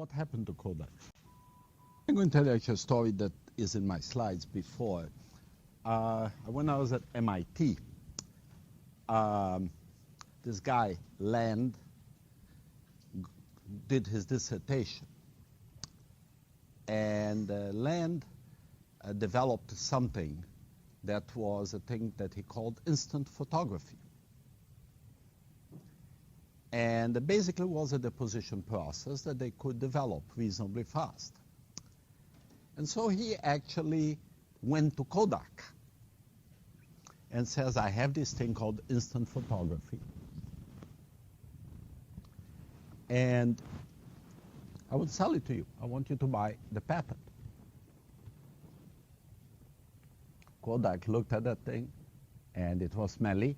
what happened to Kodak? I'm going to tell you actually a story that is in my slides before. When I was at MIT, this guy, Land, did his dissertation. And Land developed something that was a thing that he called instant photography. And basically was a deposition process that they could develop reasonably fast. And so he actually went to Kodak and says, I have this thing called instant photography. And I will sell it to you. I want you to buy the patent. Kodak looked at that thing, and it was smelly.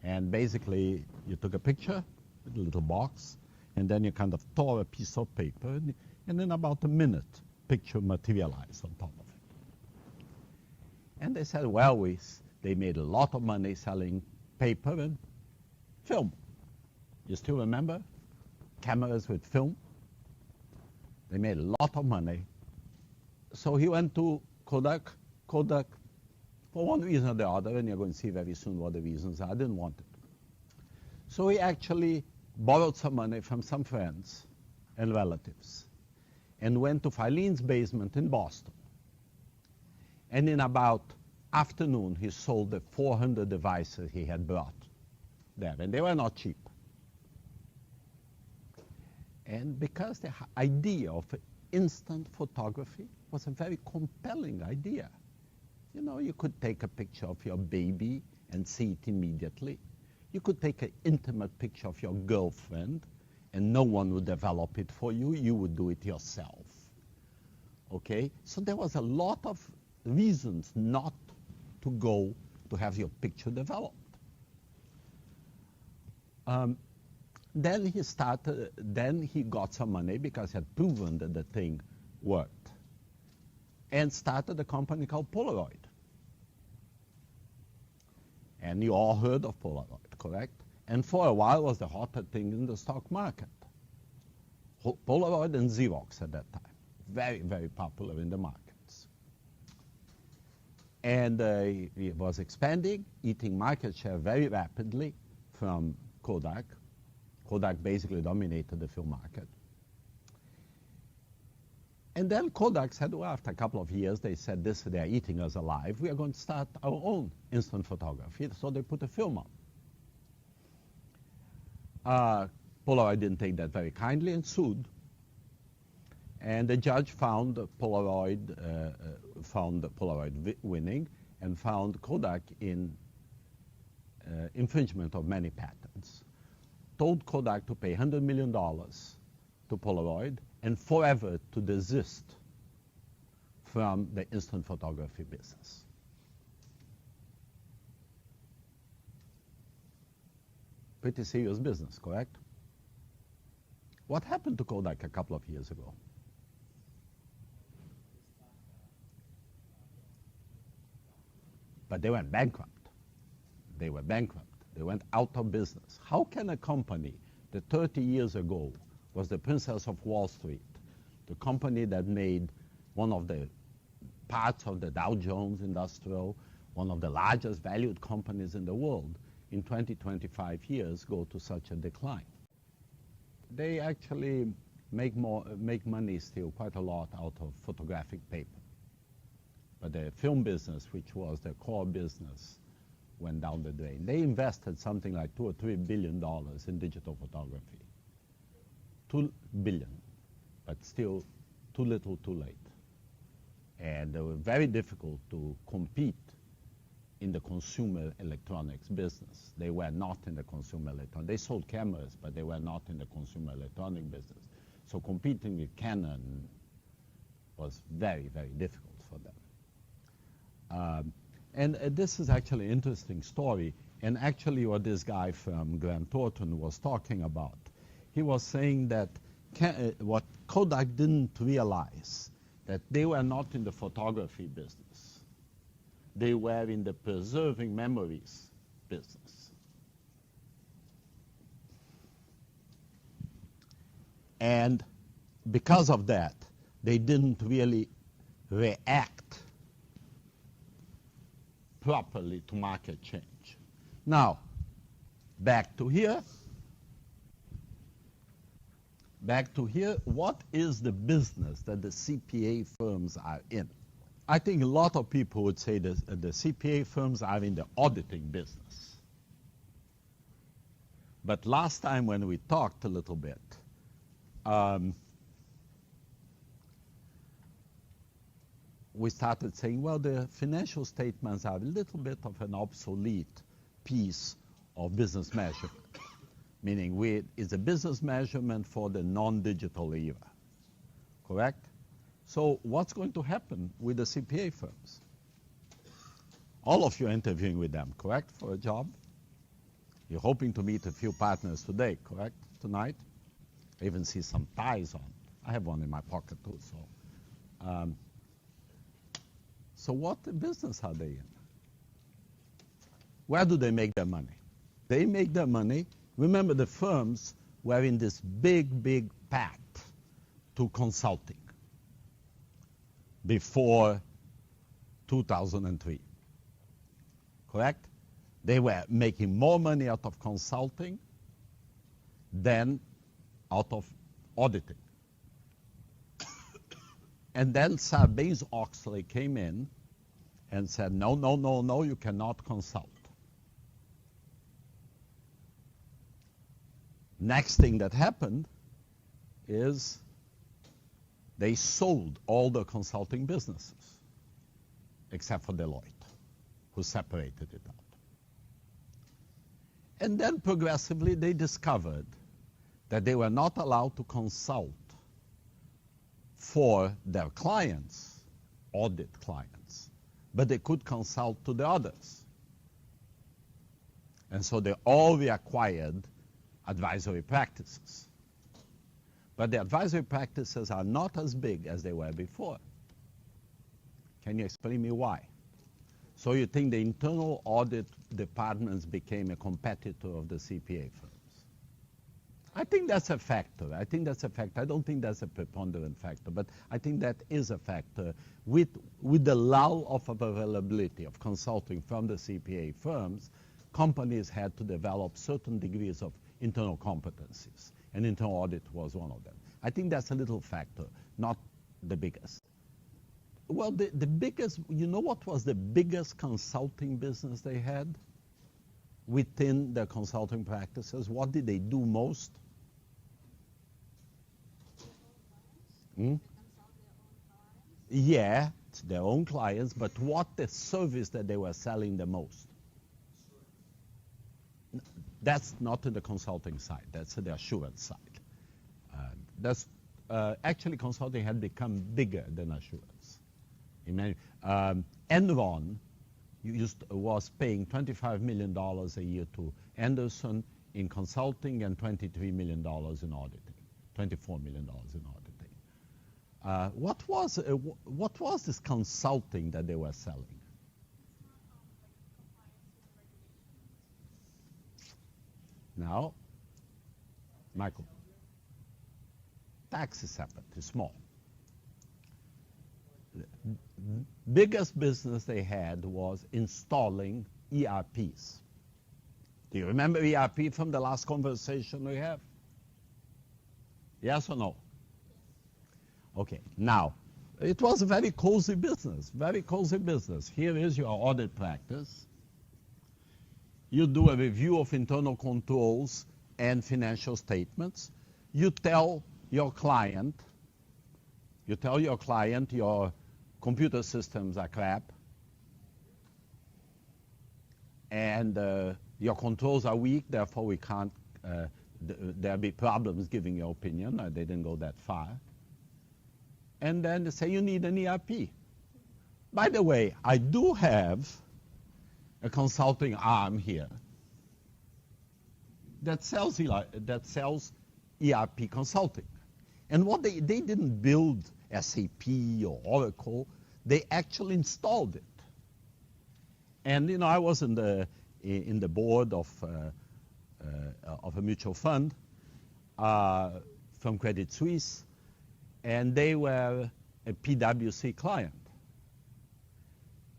And basically, you took a picture with a little box, and then you kind of tore a piece of paper, and in about a minute, picture materialized on top of it. And they said, well, they made a lot of money selling paper and film. You still remember? Cameras with film. They made a lot of money. So he went to Kodak. Kodak, for one reason or the other, and you're going to see very soon what the reasons are, didn't want it. So he actually borrowed some money from some friends and relatives and went to Filene's basement in Boston. And in about afternoon, he sold the 400 devices he had brought there, and they were not cheap. And because the idea of instant photography was a very compelling idea. You know, you could take a picture of your baby and see it immediately. You could take an intimate picture of your girlfriend and no one would develop it for you. You would do it yourself. Okay? So there was a lot of reasons not to go to have your picture developed. Then he got some money because he had proven that the thing worked and started a company called Polaroid. And you all heard of Polaroid, correct? And for a while was the hottest thing in the stock market. Polaroid and Xerox at that time. Very, very popular in the markets. And it was expanding, eating market share very rapidly from Kodak. Kodak basically dominated the film market. And then Kodak said, well, after a couple of years, they said, they're eating us alive. We are going to start our own instant photography. So they put a film on. Polaroid didn't take that very kindly and sued. And the judge found Polaroid winning and found Kodak in infringement of many patents. Told Kodak to pay $100 million to Polaroid and forever to desist from the instant photography business. Pretty serious business, correct? What happened to Kodak a couple of years ago? But they went bankrupt. They were bankrupt. They went out of business. How can a company that 30 years ago was the princess of Wall Street, the company that made one of the parts of the Dow Jones Industrial, one of the largest valued companies in the world, in 20, 25 years go to such a decline? They actually make money still quite a lot out of photographic paper. But the film business, which was their core business, went down the drain. They invested something like $2 or $3 billion in digital photography. $2 billion, but still too little, too late. And they were very difficult to compete in the consumer electronics business. They were not in the consumer electronics. They sold cameras, but they were not in the consumer electronic business. So competing with Canon was very, very difficult for them. And this is actually an interesting story, and actually what this guy from Grant Thornton was talking about. He was saying that what Kodak didn't realize, that they were not in the photography business. They were in the preserving memories business. And because of that, they didn't really react properly to market change. Now, back to here. What is the business that the CPA firms are in? I think a lot of people would say that the CPA firms are in the auditing business. But last time when we talked a little bit, we started saying, well, the financial statements are a little bit of an obsolete piece of business measurement, meaning it's a business measurement for the non-digital era, correct? So what's going to happen with the CPA firms? All of you are interviewing with them, correct, for a job? You're hoping to meet a few partners today, correct, tonight? I even see some ties on. I have one in my pocket too, so. So what business are they in? Where do they make their money? They make their money. Remember, the firms were in this big path to consulting before 2003, correct? They were making more money out of consulting than out of auditing. And then Sarbanes-Oxley came in and said, no, you cannot consult. Next thing that happened is they sold all the consulting businesses, except for Deloitte, who separated it out. And then progressively they discovered that they were not allowed to consult for their clients, audit clients, but they could consult to the others. And so they all reacquired advisory practices. But the advisory practices are not as big as they were before. Can you explain me why? So you think the internal audit departments became a competitor of the CPA firms? I think that's a factor. I don't think that's a preponderant factor, but I think that is a factor. With the lull of availability of consulting from the CPA firms, companies had to develop certain degrees of internal competencies, and internal audit was one of them. I think that's a little factor, not the biggest. Well, the biggest, you know what was the biggest consulting business they had within their consulting practices? What did they do most? Yeah, it's their own clients, but what the service that they were selling the most? That's not in the consulting side, that's the assurance side. Actually, consulting had become bigger than assurance. Enron was paying $25 million a year to Anderson in consulting and $23 million in auditing, $24 million in auditing. What was this consulting that they were selling? Now, Michael, tax is separate, it's small. The biggest business they had was installing ERPs. Do you remember ERP from the last conversation we have? Yes or no? Okay, now, it was a very cozy business, very cozy business. Here is your audit practice. You do a review of internal controls and financial statements. You tell your client your computer systems are crap and your controls are weak, therefore we can't, there'll be problems giving your opinion. They didn't go that far. And then they say you need an ERP. By the way, I do have a consulting arm here that sells ERP consulting. And what they didn't build SAP or Oracle, they actually installed it. And I was in the board of a mutual fund from Credit Suisse, and they were a PwC client.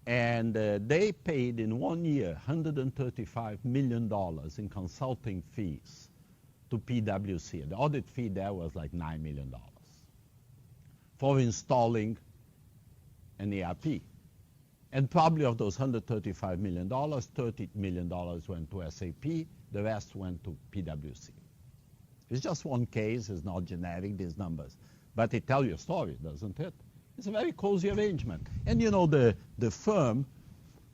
And they paid in 1 year $135 million in consulting fees to PwC. The audit fee there was like $9 million for installing an ERP. And probably of those $135 million, $30 million went to SAP, the rest went to PwC. It's just one case, it's not generic, these numbers. But it tells you a story, doesn't it? It's a very cozy arrangement. And you know, the firm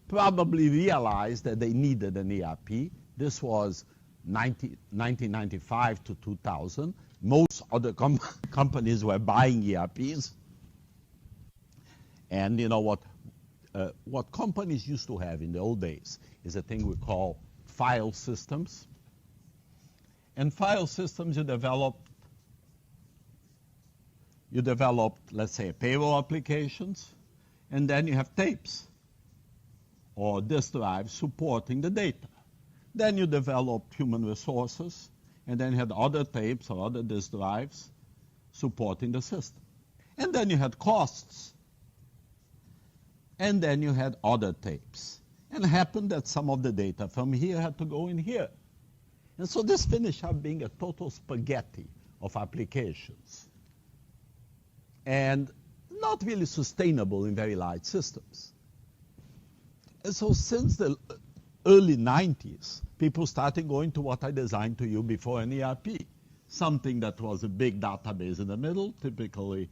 probably realized that they needed an ERP. This was 1995 to 2000. Most other companies were buying ERPs. And you know what companies used to have in the old days is a thing we call file systems. And file systems, you developed, let's say, payroll applications, and then you have tapes or disk drives supporting the data. Then you developed human resources, and then you had other tapes or other disk drives supporting the system. And then you had costs, and then you had other tapes. And it happened that some of the data from here had to go in here. And so this finished up being a total spaghetti of applications, and not really sustainable in very large systems. And so since the early 90s, people started going to what I designed to you before an ERP, something that was a big database in the middle, typically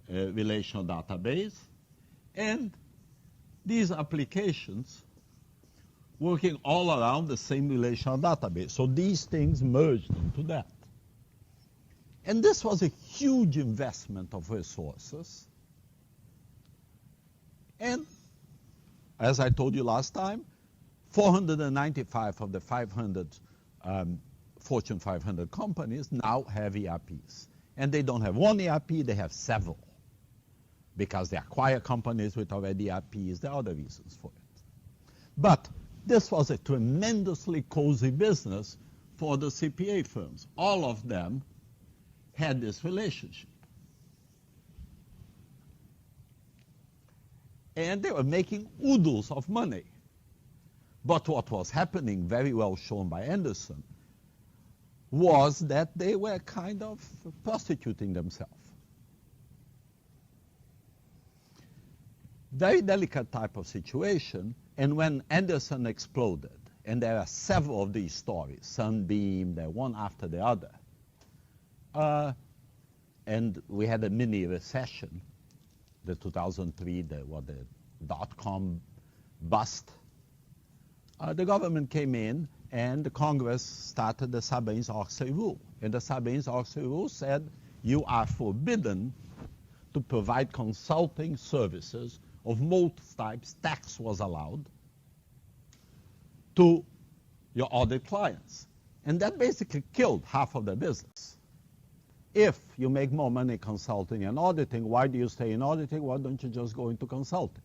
a relational database, and these applications working all around the same relational database. So these things merged into that. And this was a huge investment of resources. And as I told you last time, 495 of the 500 Fortune 500 companies now have ERPs. And they don't have one ERP, they have several. Because they acquire companies with already ERPs, there are other reasons for it. But this was a tremendously cozy business for the CPA firms. All of them had this relationship. And they were making oodles of money. But what was happening, very well shown by Anderson, was that they were kind of prostituting themselves. Very delicate type of situation. And when Anderson exploded, and there are several of these stories, Sunbeam, they're one after the other, and we had a mini recession, the 2003, the dot-com bust. The government came in, and the Congress started the Sarbanes-Oxley rule. And the Sarbanes-Oxley rule said you are forbidden to provide consulting services of most types. Tax was allowed to your audit clients. And that basically killed half of the business. If you make more money consulting and auditing, why do you stay in auditing? Why don't you just go into consulting?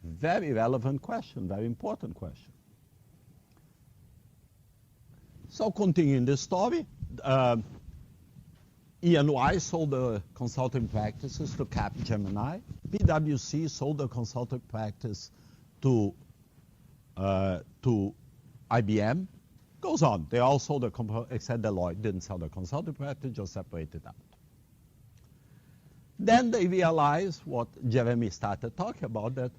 Very relevant question, very important question. So continuing this story, E&Y sold the consulting practices to Capgemini. PwC sold the consulting practice to IBM. Goes on. They all sold except Deloitte didn't sell the consulting practice, just separated out. Then they realized what Jeremy started talking about, that,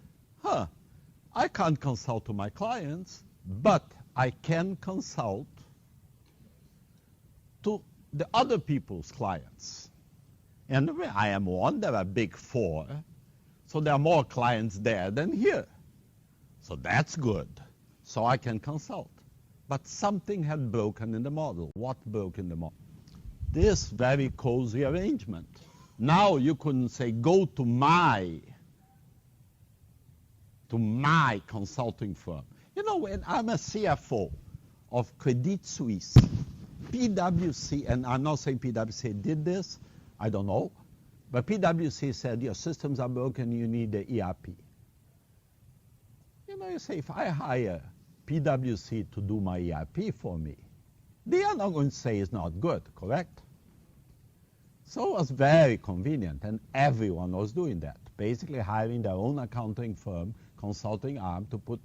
I can't consult to my clients, but I can consult to the other people's clients. And I am one, there are big four, so there are more clients there than here. So that's good. So I can consult. But something had broken in the model. What broke in the model? This very cozy arrangement. Now you couldn't say, go to my consulting firm. You know, when I'm a CFO of Credit Suisse, PwC, and I'm not saying PwC did this, I don't know, but PwC said your systems are broken, you need the ERP. You know, you say, if I hire PwC to do my ERP for me, they are not going to say it's not good, correct? So it was very convenient, and everyone was doing that, basically hiring their own accounting firm, consulting arm to put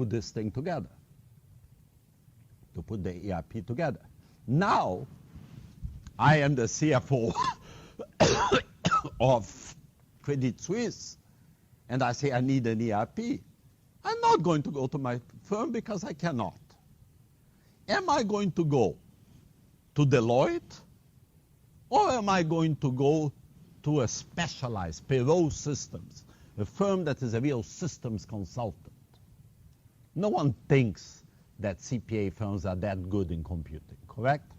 this thing together, to put the ERP together. Now, I am the CFO of Credit Suisse, and I say I need an ERP. I'm not going to go to my firm because I cannot. Am I going to go to Deloitte, or am I going to go to a specialized payroll systems, a firm that is a real systems consultant? No one thinks that CPA firms are that good in computing, correct?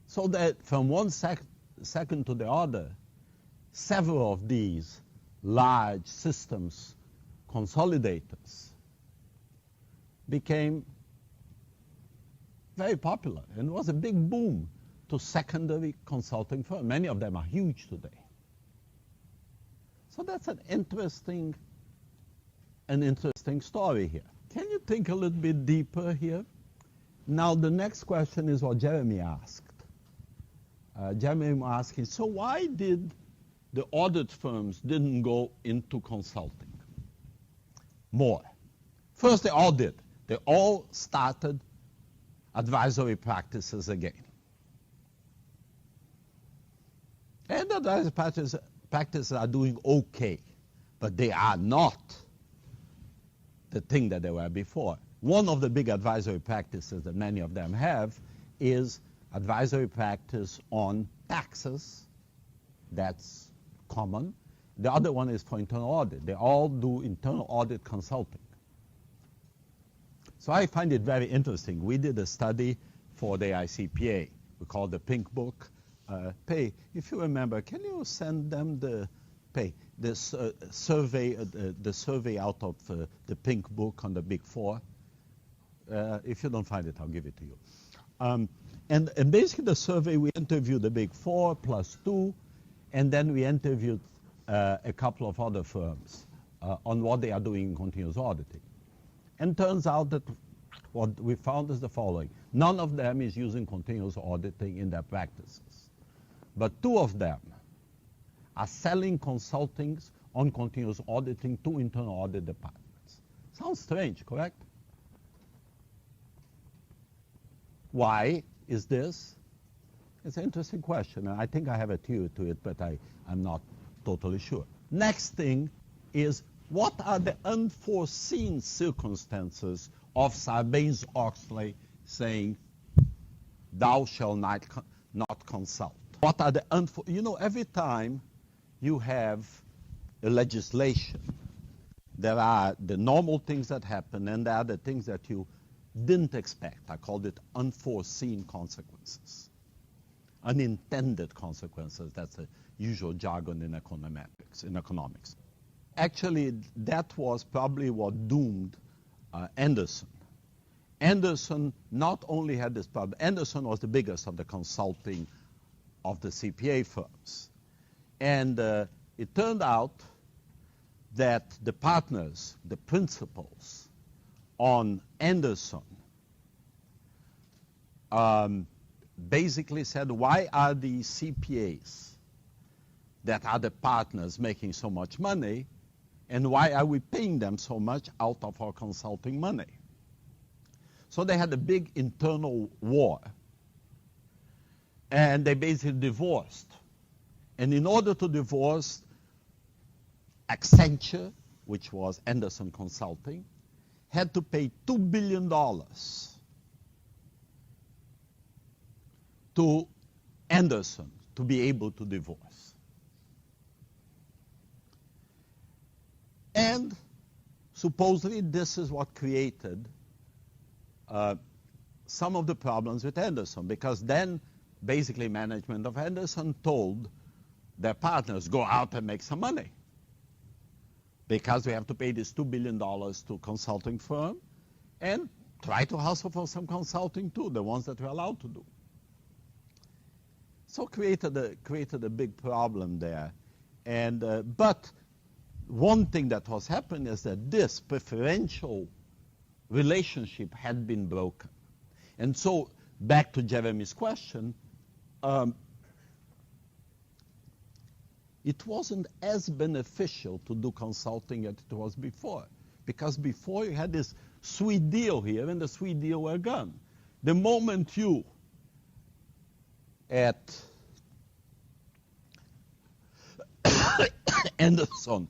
So that from one second to the other, several of these large systems consolidators became very popular, and it was a big boom to secondary consulting firms. Many of them are huge today. So that's an interesting story here. Can you think a little bit deeper here? Now the next question is what Jeremy asked. Jeremy was asking, so why did the audit firms didn't go into consulting more? First, they all did. They all started advisory practices again. And advisory practices are doing okay, but they are not the thing that they were before. One of the big advisory practices that many of them have is advisory practice on taxes. That's common. The other one is for internal audit. They all do internal audit consulting. So I find it very interesting. We did a study for the ICPA. We called the Pink Book. If you remember, can you send them the survey out of the Pink Book on the Big Four? If you don't find it, I'll give it to you. And basically the survey, we interviewed the Big Four plus two, and then we interviewed a couple of other firms on what they are doing in continuous auditing. And turns out that what we found is the following. None of them is using continuous auditing in their practices. But two of them are selling consultings on continuous auditing to internal audit departments. Sounds strange, correct? Why is this? It's an interesting question, and I think I have a theory to it, but I'm not totally sure. Next thing is, what are the unforeseen circumstances of Sarbanes-Oxley saying, thou shalt not consult? What are the every time you have a legislation, there are the normal things that happen, and there are the things that you didn't expect. I called it unforeseen consequences. Unintended consequences, that's the usual jargon in economics. Actually, that was probably what doomed Anderson. Anderson not only had this problem, Anderson was the biggest of the consulting of the CPA firms. And it turned out that the partners, the principals on Anderson, basically said, why are the CPAs that are the partners making so much money, and why are we paying them so much out of our consulting money? So they had a big internal war, and they basically divorced. And in order to divorce, Accenture, which was Anderson Consulting, had to pay $2 billion to Anderson to be able to divorce. And supposedly this is what created some of the problems with Anderson, because then basically management of Anderson told their partners, go out and make some money, because we have to pay this $2 billion to consulting firm, and try to hustle for some consulting too, the ones that we're allowed to do. So created a big problem there. And but one thing that was happening is that this preferential relationship had been broken. And so back to Jeremy's question, it wasn't as beneficial to do consulting as it was before. Because before you had this sweet deal here, and the sweet deal were gone. The moment you at Anderson,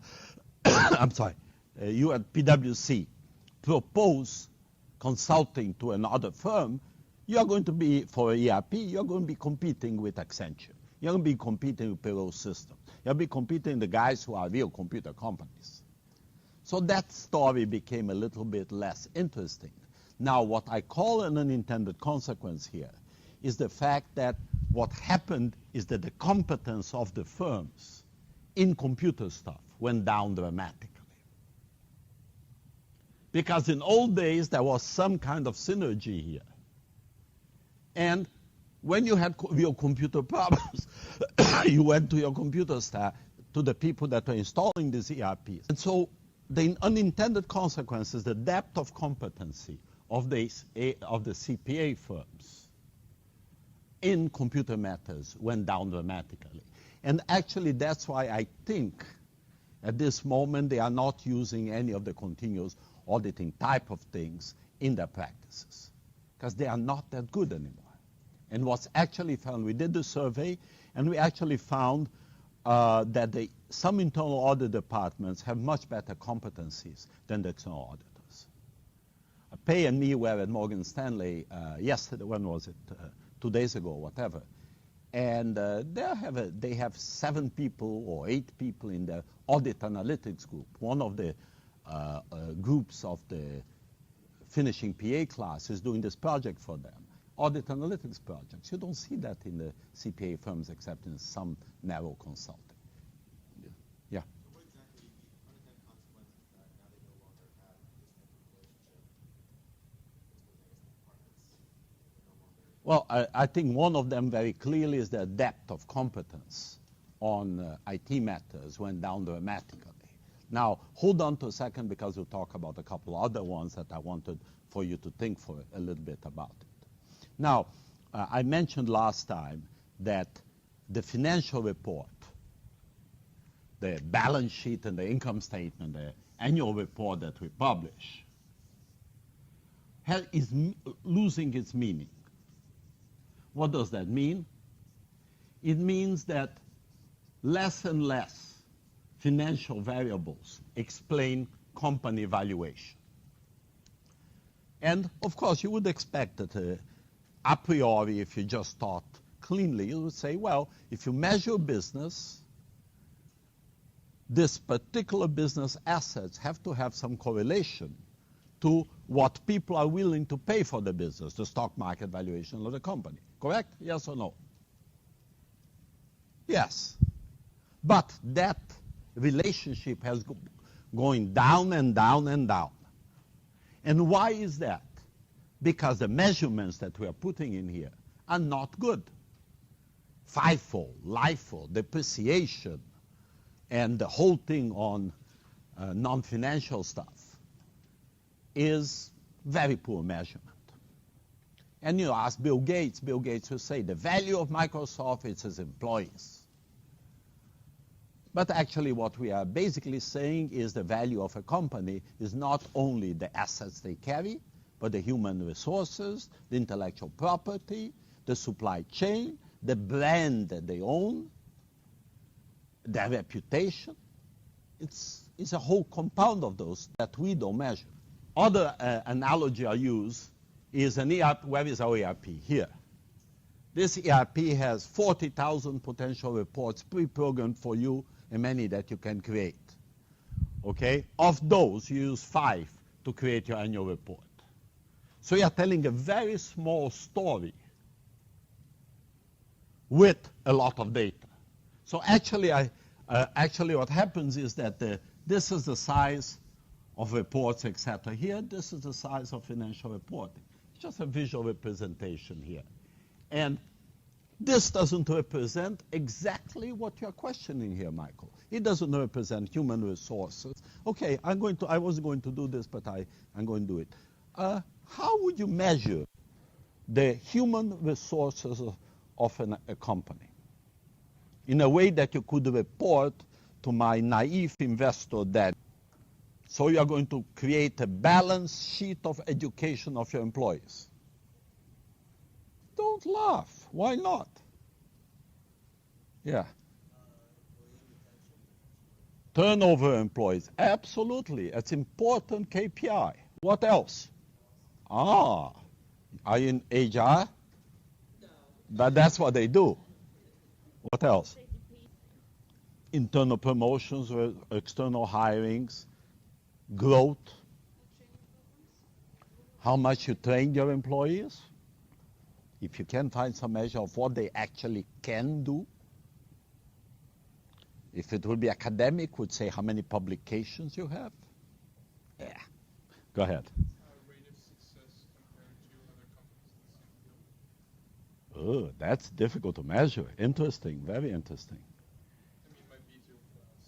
I'm sorry, you at PwC propose consulting to another firm, you're going to be, for ERP, you're going to be competing with Accenture. You're going to be competing with payroll systems. You'll be competing with the guys who are real computer companies. So that story became a little bit less interesting. Now, what I call an unintended consequence here is the fact that what happened is that the competence of the firms in computer stuff went down dramatically. Because in old days, there was some kind of synergy here. And when you had real computer problems, you went to your computer staff, to the people that were installing these ERPs. And so the unintended consequence is the depth of competency of the CPA firms in computer matters went down dramatically. And actually, that's why I think at this moment they are not using any of the continuous auditing type of things in their practices, because they are not that good anymore. And what's actually found, we did the survey, and we actually found that some internal audit departments have much better competencies than the external auditors. Pei and me were at Morgan Stanley yesterday, when was it? 2 days ago, whatever. And they have 7 people or 8 people in the audit analytics group. One of the groups of the finishing PA class is doing this project for them. Audit analytics projects. You don't see that in the CPA firms except in some narrow consulting. Yeah. So what exactly the unintended consequences that now they no longer have this type of relationship with departments? Well, I think one of them very clearly is the depth of competence on IT matters went down dramatically. Now, hold on to a second, because we'll talk about a couple other ones that I wanted for you to think for a little bit about it. Now, I mentioned last time that the financial report, the balance sheet and the income statement, the annual report that we publish, is losing its meaning. What does that mean? It means that less and less financial variables explain company valuation. And, of course, you would expect that a priori, if you just thought cleanly, you would say, well, if you measure business, this particular business assets have to have some correlation to what people are willing to pay for the business, the stock market valuation of the company. Correct? Yes or no? Yes. But that relationship has going down and down and down. And why is that? Because the measurements that we are putting in here are not good. FIFO, LIFO, depreciation, and the whole thing on non-financial stuff is very poor measurement. And you ask Bill Gates will say the value of Microsoft is its employees. But actually what we are basically saying is the value of a company is not only the assets they carry, but the human resources, the intellectual property, the supply chain, the brand that they own, their reputation. It's a whole compound of those that we don't measure. Other analogy I use is an ERP. Where is our ERP? Here. This ERP has 40,000 potential reports pre-programmed for you and many that you can create. Okay? Of those, you use 5 to create your annual report. So you are telling a very small story with a lot of data. So actually, what happens is that this is the size of reports, etc. Here, this is the size of financial reporting. It's just a visual representation here. And this doesn't represent exactly what you're questioning here, Michael. It doesn't represent human resources. Okay, I was going to do this, but I'm going to do it. How would you measure the human resources of a company in a way that you could report to my naive investor that, so you are going to create a balance sheet of education of your employees. Don't laugh. Why not? Yeah. Turnover employees. Absolutely. It's important KPI. What else? Are you in HR? No. But that's what they do. What else? Internal promotions or external hirings, growth, how much you train your employees. If you can find some measure of what they actually can do. If it will be academic, would say how many publications you have. Yeah. Go ahead. Rate of success compared to other companies in the same field? Oh, that's difficult to measure. Interesting, very interesting. I mean, it might be to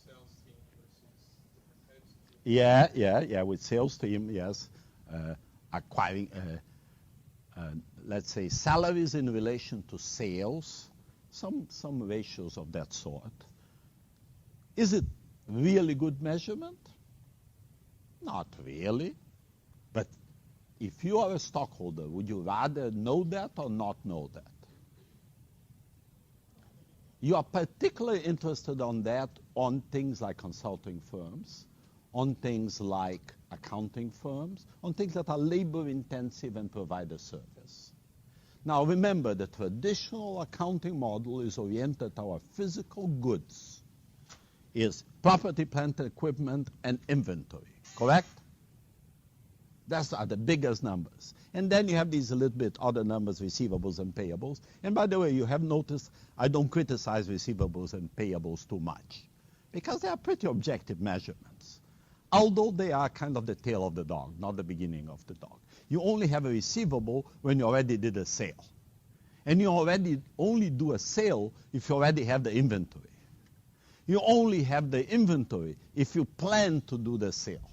sales team versus different heads. Yeah. With sales team, yes. Acquiring, let's say, salaries in relation to sales, some ratios of that sort. Is it really good measurement? Not really. But if you are a stockholder, would you rather know that or not know that? You are particularly interested on that on things like consulting firms, on things like accounting firms, on things that are labor intensive and provide a service. Now remember, the traditional accounting model is oriented toward physical goods, is property, plant, equipment, and inventory, correct? Those are the biggest numbers. And then you have these a little bit other numbers, receivables and payables. And by the way, you have noticed I don't criticize receivables and payables too much because they are pretty objective measurements. Although they are kind of the tail of the dog, not the beginning of the dog. You only have a receivable when you already did a sale. And you already only do a sale if you already have the inventory. You only have the inventory if you plan to do the sale.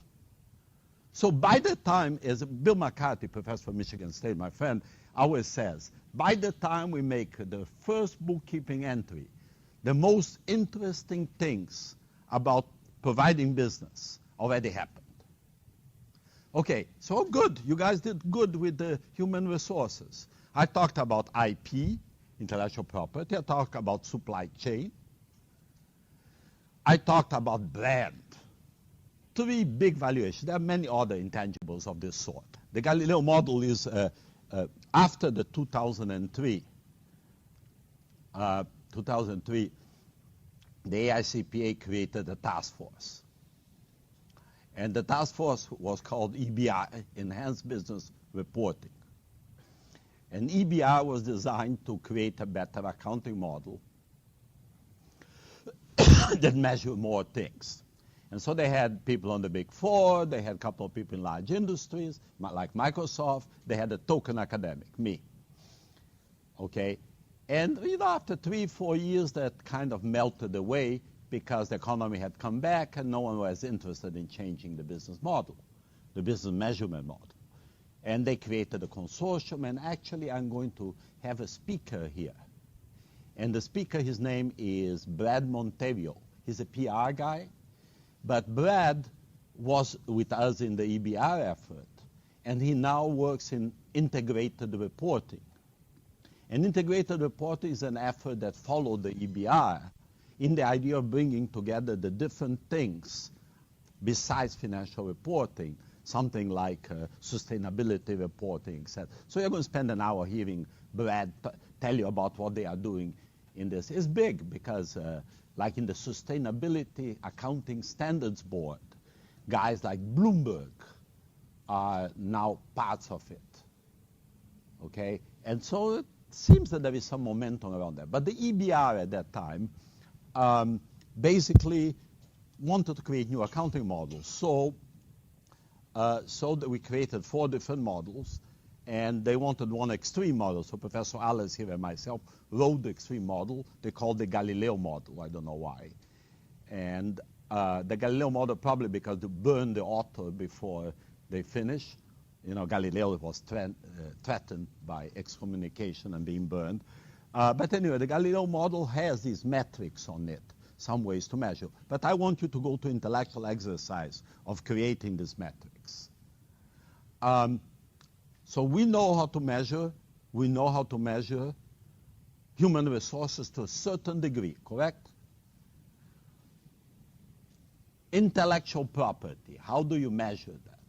So by the time, as Bill McCarthy, professor from Michigan State, my friend, always says, by the time we make the first bookkeeping entry, the most interesting things about providing business already happened. Okay, so good. You guys did good with the human resources. I talked about IP, intellectual property. I talked about supply chain. I talked about brand. 3 big valuations. There are many other intangibles of this sort. The Galileo model is after the 2003, the AICPA created a task force. And the task force was called EBR, Enhanced Business Reporting. And EBR was designed to create a better accounting model that measure more things. And so they had people on the Big Four, they had a couple of people in large industries, like Microsoft, they had a token academic, me. Okay? And after 3-4 years, that kind of melted away because the economy had come back and no one was interested in changing the business model, the business measurement model. And they created a consortium, and actually I'm going to have a speaker here. And the speaker, his name is Brad Monterio. He's a PR guy, but Brad was with us in the EBR effort, and he now works in integrated reporting. And integrated reporting is an effort that followed the EBR in the idea of bringing together the different things besides financial reporting, something like sustainability reporting, etc. So you're going to spend an hour hearing Brad tell you about what they are doing in this. It's big because like in the Sustainability Accounting Standards Board, guys like Bloomberg are now parts of it. Okay? And so it seems that there is some momentum around that. But the EBR at that time basically wanted to create new accounting models. So that we created 4 different models, and they wanted one extreme model. So Professor Alice here and myself wrote the extreme model. They called the Galileo model. I don't know why. And the Galileo model, probably because they burned the author before they finished. You know, Galileo was threatened by excommunication and being burned. But anyway, the Galileo model has these metrics on it, some ways to measure. But I want you to go to intellectual exercise of creating these metrics. So we know how to measure. We know how to measure human resources to a certain degree, correct? Intellectual property, how do you measure that?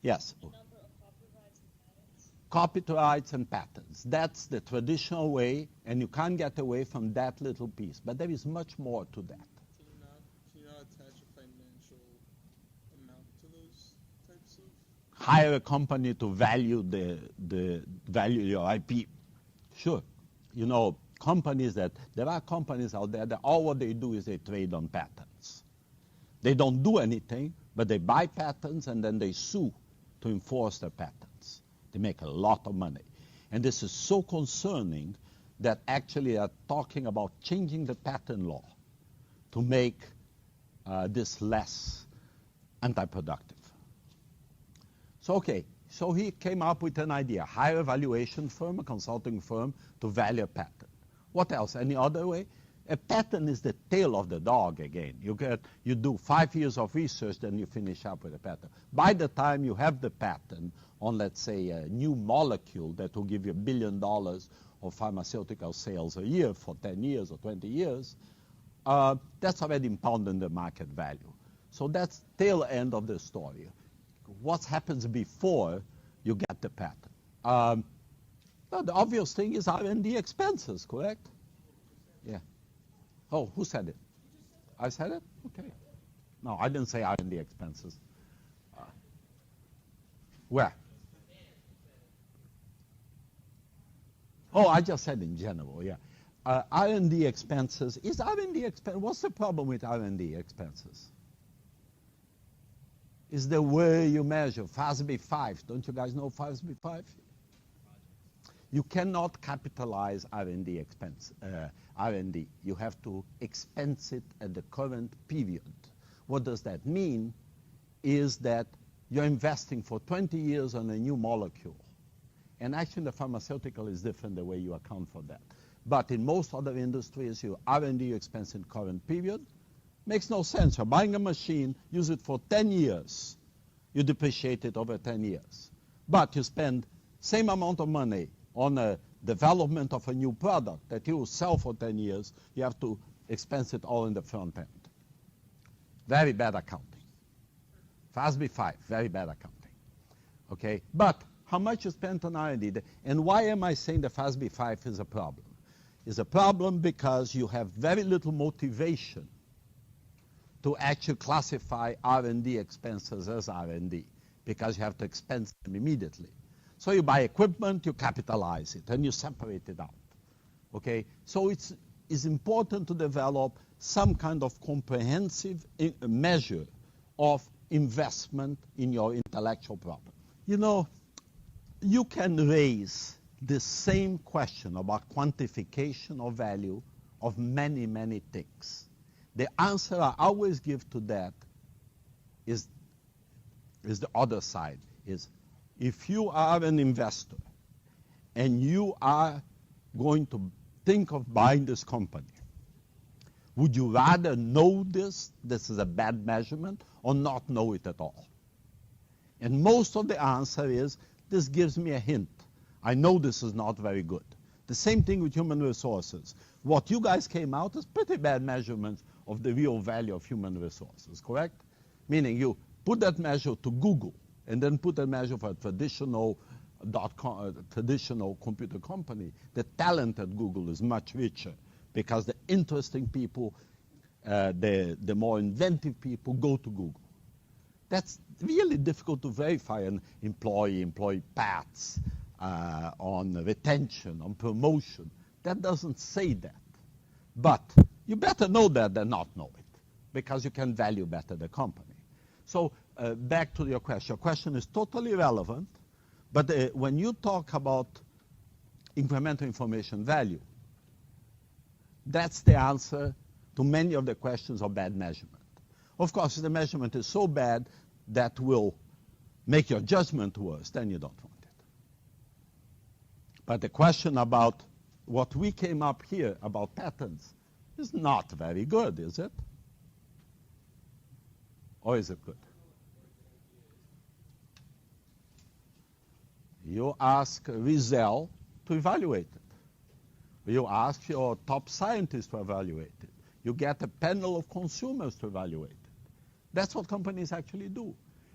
Yes? The number of copyrights and patents. Copyrights and patents. That's the traditional way, and you can't get away from that little piece. But there is much more to that. Can you not attach a financial amount to those types of? Hire a company to value value your IP. Sure. You know, there are companies out there that all what they do is they trade on patents. They don't do anything, but they buy patents and then they sue to enforce their patents. They make a lot of money. And this is so concerning that actually they are talking about changing the patent law to make this less anti-productive. So, okay, so he came up with an idea, hire a valuation firm, a consulting firm, to value a patent. What else? Any other way? A patent is the tail of the dog again. You do 5 years of research, then you finish up with a patent. By the time you have the patent on, let's say, a new molecule that will give you $1 billion of pharmaceutical sales a year for 10 years or 20 years, that's already impounding the market value. So that's tail end of the story. What happens before you get the patent? Well, the obvious thing is R&D expenses, correct? Yeah. Oh, who said it? I said it? Okay. No, I didn't say R&D expenses. Where? Oh, I just said in general, yeah. R&D expenses. Is R&D expense? What's the problem with R&D expenses? Is the way you measure. FASB 5. Don't you guys know FASB 5? You cannot capitalize R&D expense. R&D. You have to expense it at the current period. What does that mean? Is that you're investing for 20 years on a new molecule. And actually the pharmaceutical is different the way you account for that. But in most other industries, your R&D expense in current period makes no sense. You're buying a machine, use it for 10 years. You depreciate it over 10 years. But you spend same amount of money on a development of a new product that you will sell for 10 years, you have to expense it all in the front end. Very bad accounting. FASB 5, very bad accounting. Okay, but how much you spent on R&D? And why am I saying the FASB 5 is a problem? It's a problem because you have very little motivation to actually classify R&D expenses as R&D because you have to expense them immediately. So you buy equipment, you capitalize it, and you separate it out. Okay? So it's important to develop some kind of comprehensive measure of investment in your intellectual property. You know, you can raise the same question about quantification of value of many, many things. The answer I always give to that is the other side, is if you are an investor and you are going to think of buying this company, would you rather know this is a bad measurement, or not know it at all? And most of the answer is, this gives me a hint. I know this is not very good. The same thing with human resources. What you guys came out is pretty bad measurements of the real value of human resources, correct? Meaning you put that measure to Google, and then put a measure for a traditional computer company. The talent at Google is much richer because the interesting people, the more inventive people go to Google. That's really difficult to verify an employee paths, on retention, on promotion. That doesn't say that. But you better know that than not know it because you can value better the company. So back to your question. Your question is totally relevant, but when you talk about incremental information value, that's the answer to many of the questions of bad measurement. Of course, if the measurement is so bad that will make your judgment worse, then you don't want it. But the question about what we came up here about patents is not very good, is it? Or is it good? You ask Rizal to evaluate it. You ask your top scientists to evaluate it. You get a panel of consumers to evaluate it. That's what companies actually do.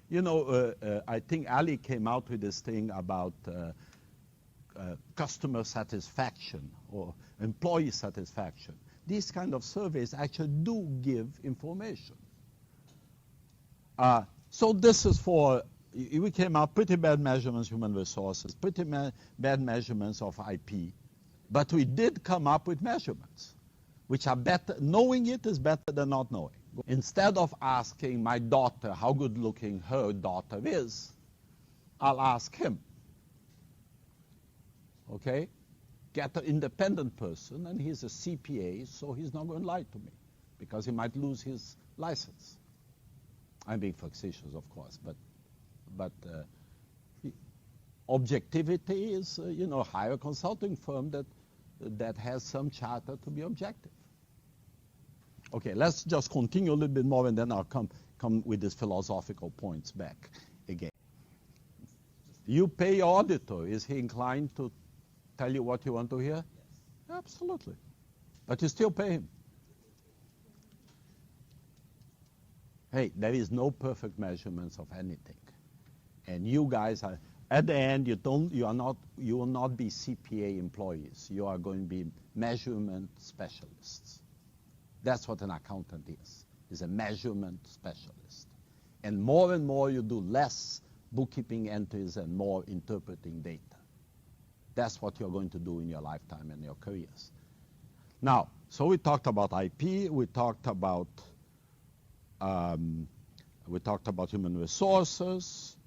You know, I think Ali came out with this thing about customer satisfaction or employee satisfaction. These kind of surveys actually do give information. So this is for, we came out pretty bad measurements, human resources, pretty bad measurements of IP. But we did come up with measurements, which are better. Knowing it is better than not knowing. Instead of asking my daughter how good looking her daughter is, I'll ask him. Okay? Get an independent person, and he's a CPA, so he's not going to lie to me, because he might lose his license. I'm being facetious, of course, but objectivity is, hire a consulting firm that has some charter to be objective. Okay, let's just continue a little bit more, and then I'll come with these philosophical points back again. You pay your auditor. Is he inclined to tell you what you want to hear? Yes. Absolutely. But you still pay him. Hey, there is no perfect measurements of anything. And you guys are, at the end, you will not be CPA employees. You are going to be measurement specialists. That's what an accountant is a measurement specialist. And more you do less bookkeeping entries and more interpreting data. That's what you're going to do in your lifetime and your careers. Now, so we talked about IP, we talked about human resources.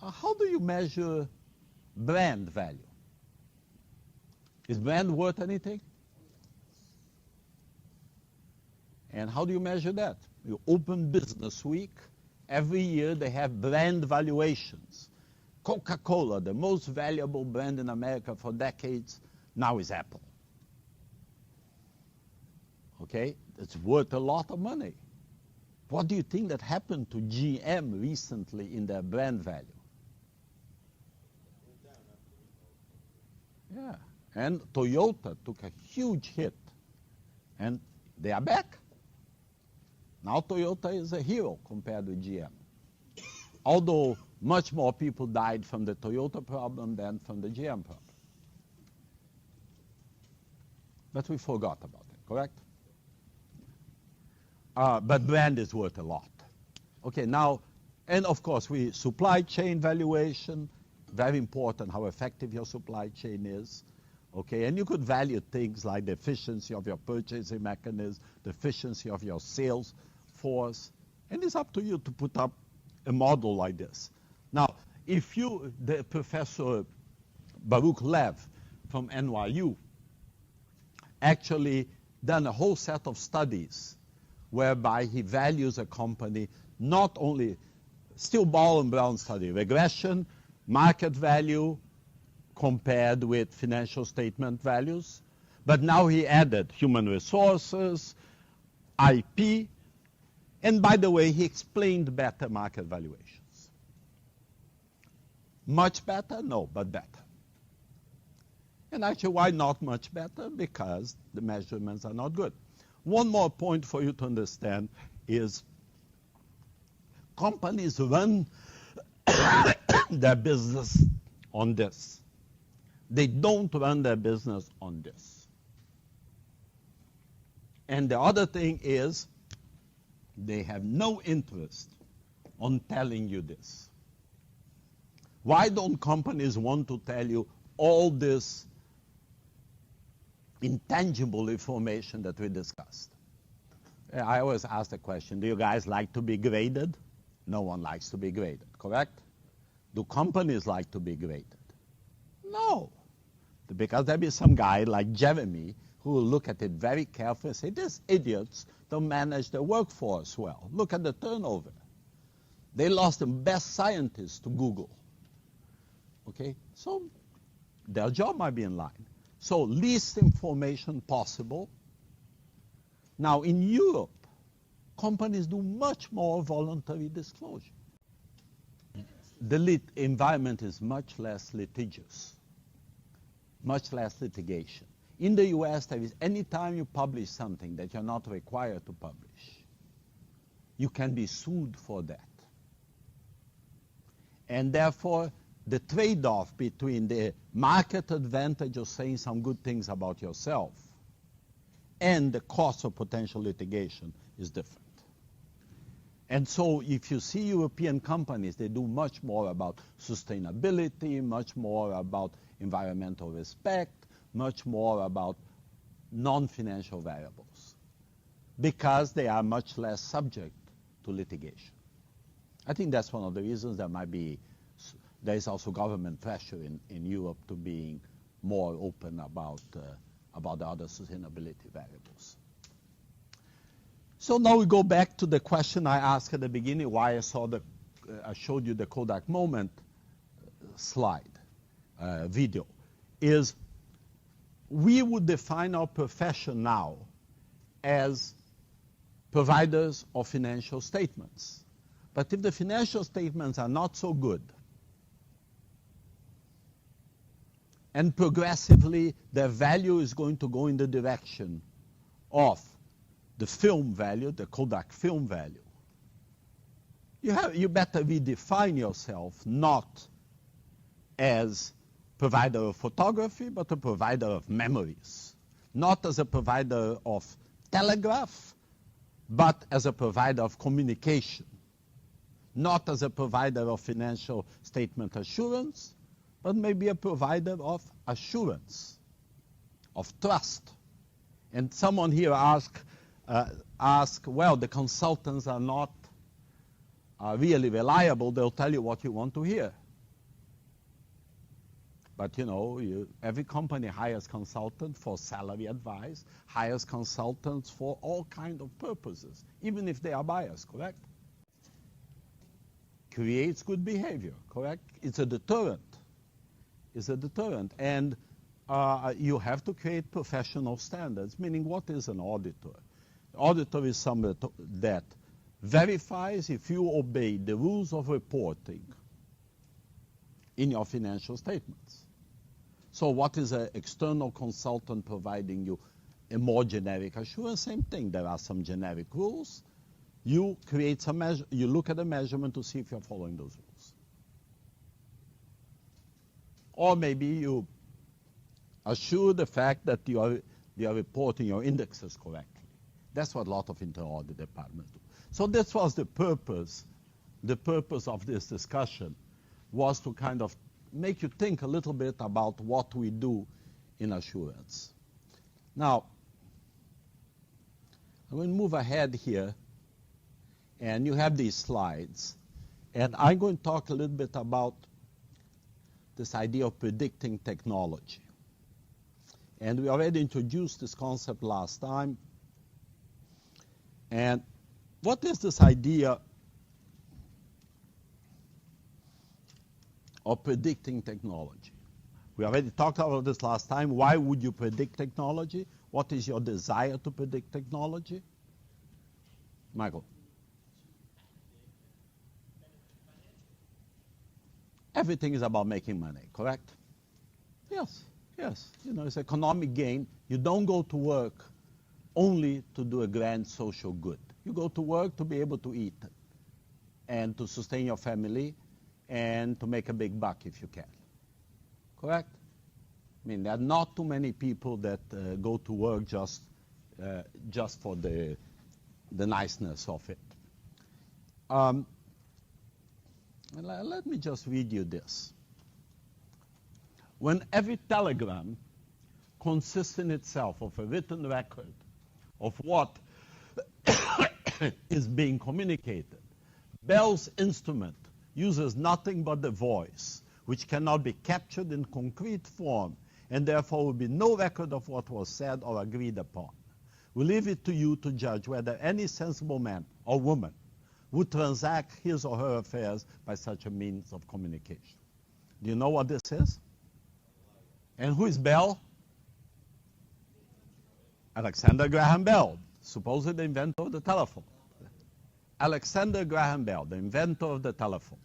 How do you measure brand value? Is brand worth anything? And how do you measure that? You open Business Week. Every year they have brand valuations. Coca-Cola, the most valuable brand in America for decades, now is Apple. Okay? It's worth a lot of money. What do you think that happened to GM recently in their brand value? Yeah. And Toyota took a huge hit. And they are back. Now Toyota is a hero compared with GM. Although much more people died from the Toyota problem than from the GM problem. But we forgot about it, correct? But brand is worth a lot. Okay, now, and of course, supply chain valuation, very important how effective your supply chain is. Okay, and you could value things like the efficiency of your purchasing mechanism, the efficiency of your sales force, and it's up to you to put up a model like this. Now, the Professor Baruch Lev from NYU actually done a whole set of studies whereby he values a company not only, still Ball and Brown study, regression, market value compared with financial statement values, but now he added human resources, IP, and by the way, he explained better market valuations. Much better? No, but better. And actually, why not much better? Because the measurements are not good. One more point for you to understand is companies run their business on this. They don't run their business on this. And the other thing is they have no interest on telling you this. Why don't companies want to tell you all this intangible information that we discussed? I always ask the question, do you guys like to be graded? No one likes to be graded, correct? Do companies like to be graded? No. Because there'll be some guy like Jeremy who will look at it very carefully and say, these idiots don't manage their workforce well. Look at the turnover. They lost the best scientists to Google. Okay? So their job might be in line. So least information possible. Now in Europe, companies do much more voluntary disclosure. The environment is much less litigious, much less litigation. In the US, there is any time you publish something that you're not required to publish, you can be sued for that. And therefore, the trade-off between the market advantage of saying some good things about yourself and the cost of potential litigation is different. And so if you see European companies, they do much more about sustainability, much more about environmental respect, much more about non-financial variables, because they are much less subject to litigation. I think that's one of the reasons there is also government pressure in Europe to being more open about the other sustainability variables. So now we go back to the question I asked at the beginning, why I showed you the Kodak moment slide, video, is we would define our profession now as providers of financial statements. But if the financial statements are not so good, and progressively their value is going to go in the direction of the film value, the Kodak film value, you better redefine yourself not as provider of photography, but a provider of memories. Not as a provider of telegraph, but as a provider of communication. Not as a provider of financial statement assurance, but maybe a provider of assurance, of trust. And someone here asked, well, the consultants are not really reliable. They'll tell you what you want to hear. But every company hires consultants for salary advice, hires consultants for all kinds of purposes, even if they are biased, correct? Creates good behavior, correct? It's a deterrent. It's a deterrent. And you have to create professional standards, meaning what is an auditor? Auditor is somebody that verifies if you obey the rules of reporting in your financial statements. So what is an external consultant providing you a more generic assurance? Same thing. There are some generic rules. You create some you look at the measurement to see if you're following those rules. Or maybe you assure the fact that you are reporting your indexes correctly. That's what a lot of internal audit departments do. So this was the purpose. The purpose of this discussion was to kind of make you think a little bit about what we do in assurance. Now, I'm going to move ahead here, and you have these slides. And I'm going to talk a little bit about this idea of predicting technology. And we already introduced this concept last time. And what is this idea of predicting technology? We already talked about this last time. Why would you predict technology? What is your desire to predict technology? Michael? Everything is about making money, correct? Yes. It's economic gain. You don't go to work only to do a grand social good. You go to work to be able to eat and to sustain your family and to make a big buck if you can. Correct? I mean, there are not too many people that go to work just for the niceness of it. Let me just read you this. When every telegram consists in itself of a written record of what is being communicated, Bell's instrument uses nothing but the voice, which cannot be captured in concrete form, and therefore will be no record of what was said or agreed upon. We leave it to you to judge whether any sensible man or woman would transact his or her affairs by such a means of communication. Do you know what this is? And who is Bell? Alexander Graham Bell, supposedly the inventor of the telephone. Alexander Graham Bell, the inventor of the telephone.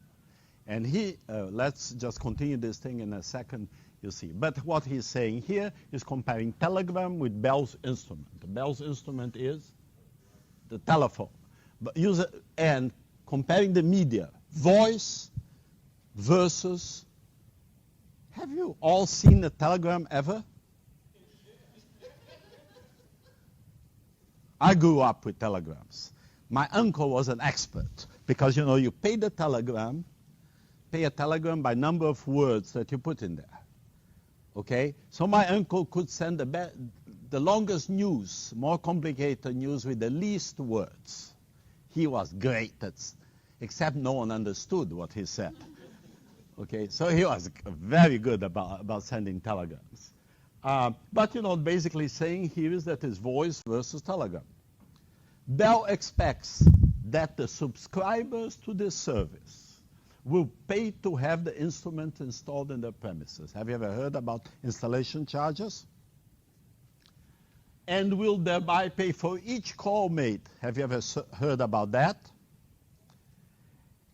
And he, let's just continue this thing in a second, you see. But what he's saying here is comparing telegram with Bell's instrument. Bell's instrument is the telephone. But and comparing the media, voice versus, have you all seen a telegram ever? I grew up with telegrams. My uncle was an expert because, you know, you pay a telegram by number of words that you put in there. Okay? So my uncle could send the longest news, more complicated news with the least words. He was great, except no one understood what he said. Okay? So he was very good about sending telegrams. But, you know, basically saying here is that it's voice versus telegram. Bell expects that the subscribers to this service will pay to have the instrument installed in their premises. Have you ever heard about installation charges? And will thereby pay for each call made. Have you ever heard about that?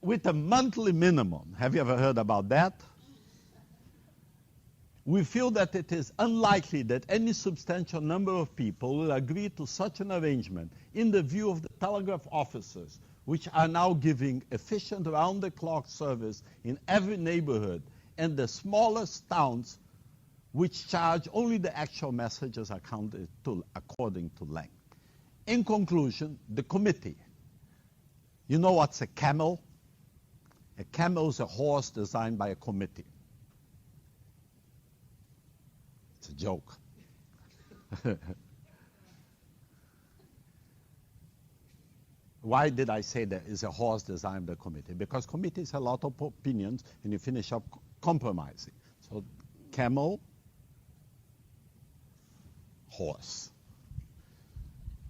With a monthly minimum. Have you ever heard about that? We feel that it is unlikely that any substantial number of people will agree to such an arrangement in the view of the telegraph officers, which are now giving efficient round-the-clock service in every neighborhood, and the smallest towns, which charge only the actual messages according to length. In conclusion, the committee. You know what's a camel? A camel is a horse designed by a committee. It's a joke. Why did I say that is a horse designed by a committee? Because committees have a lot of opinions and you finish up compromising. So camel, horse.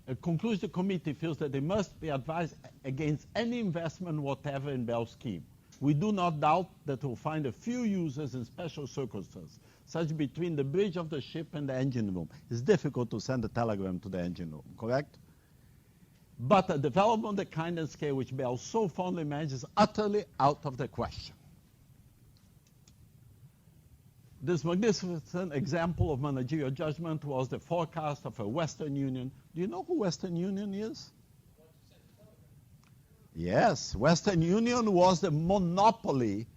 A conclusion committee feels that they must be advised against any investment whatever in Bell's scheme. We do not doubt that we'll find a few users in special circumstances, such between the bridge of the ship and the engine room. It's difficult to send a telegram to the engine room, correct? But a development of the kind and scale which Bell so fondly imagines is utterly out of the question. This magnificent example of managerial judgment was the forecast of a Western Union. Do you know who Western Union is? Yes, Western Union was the monopoly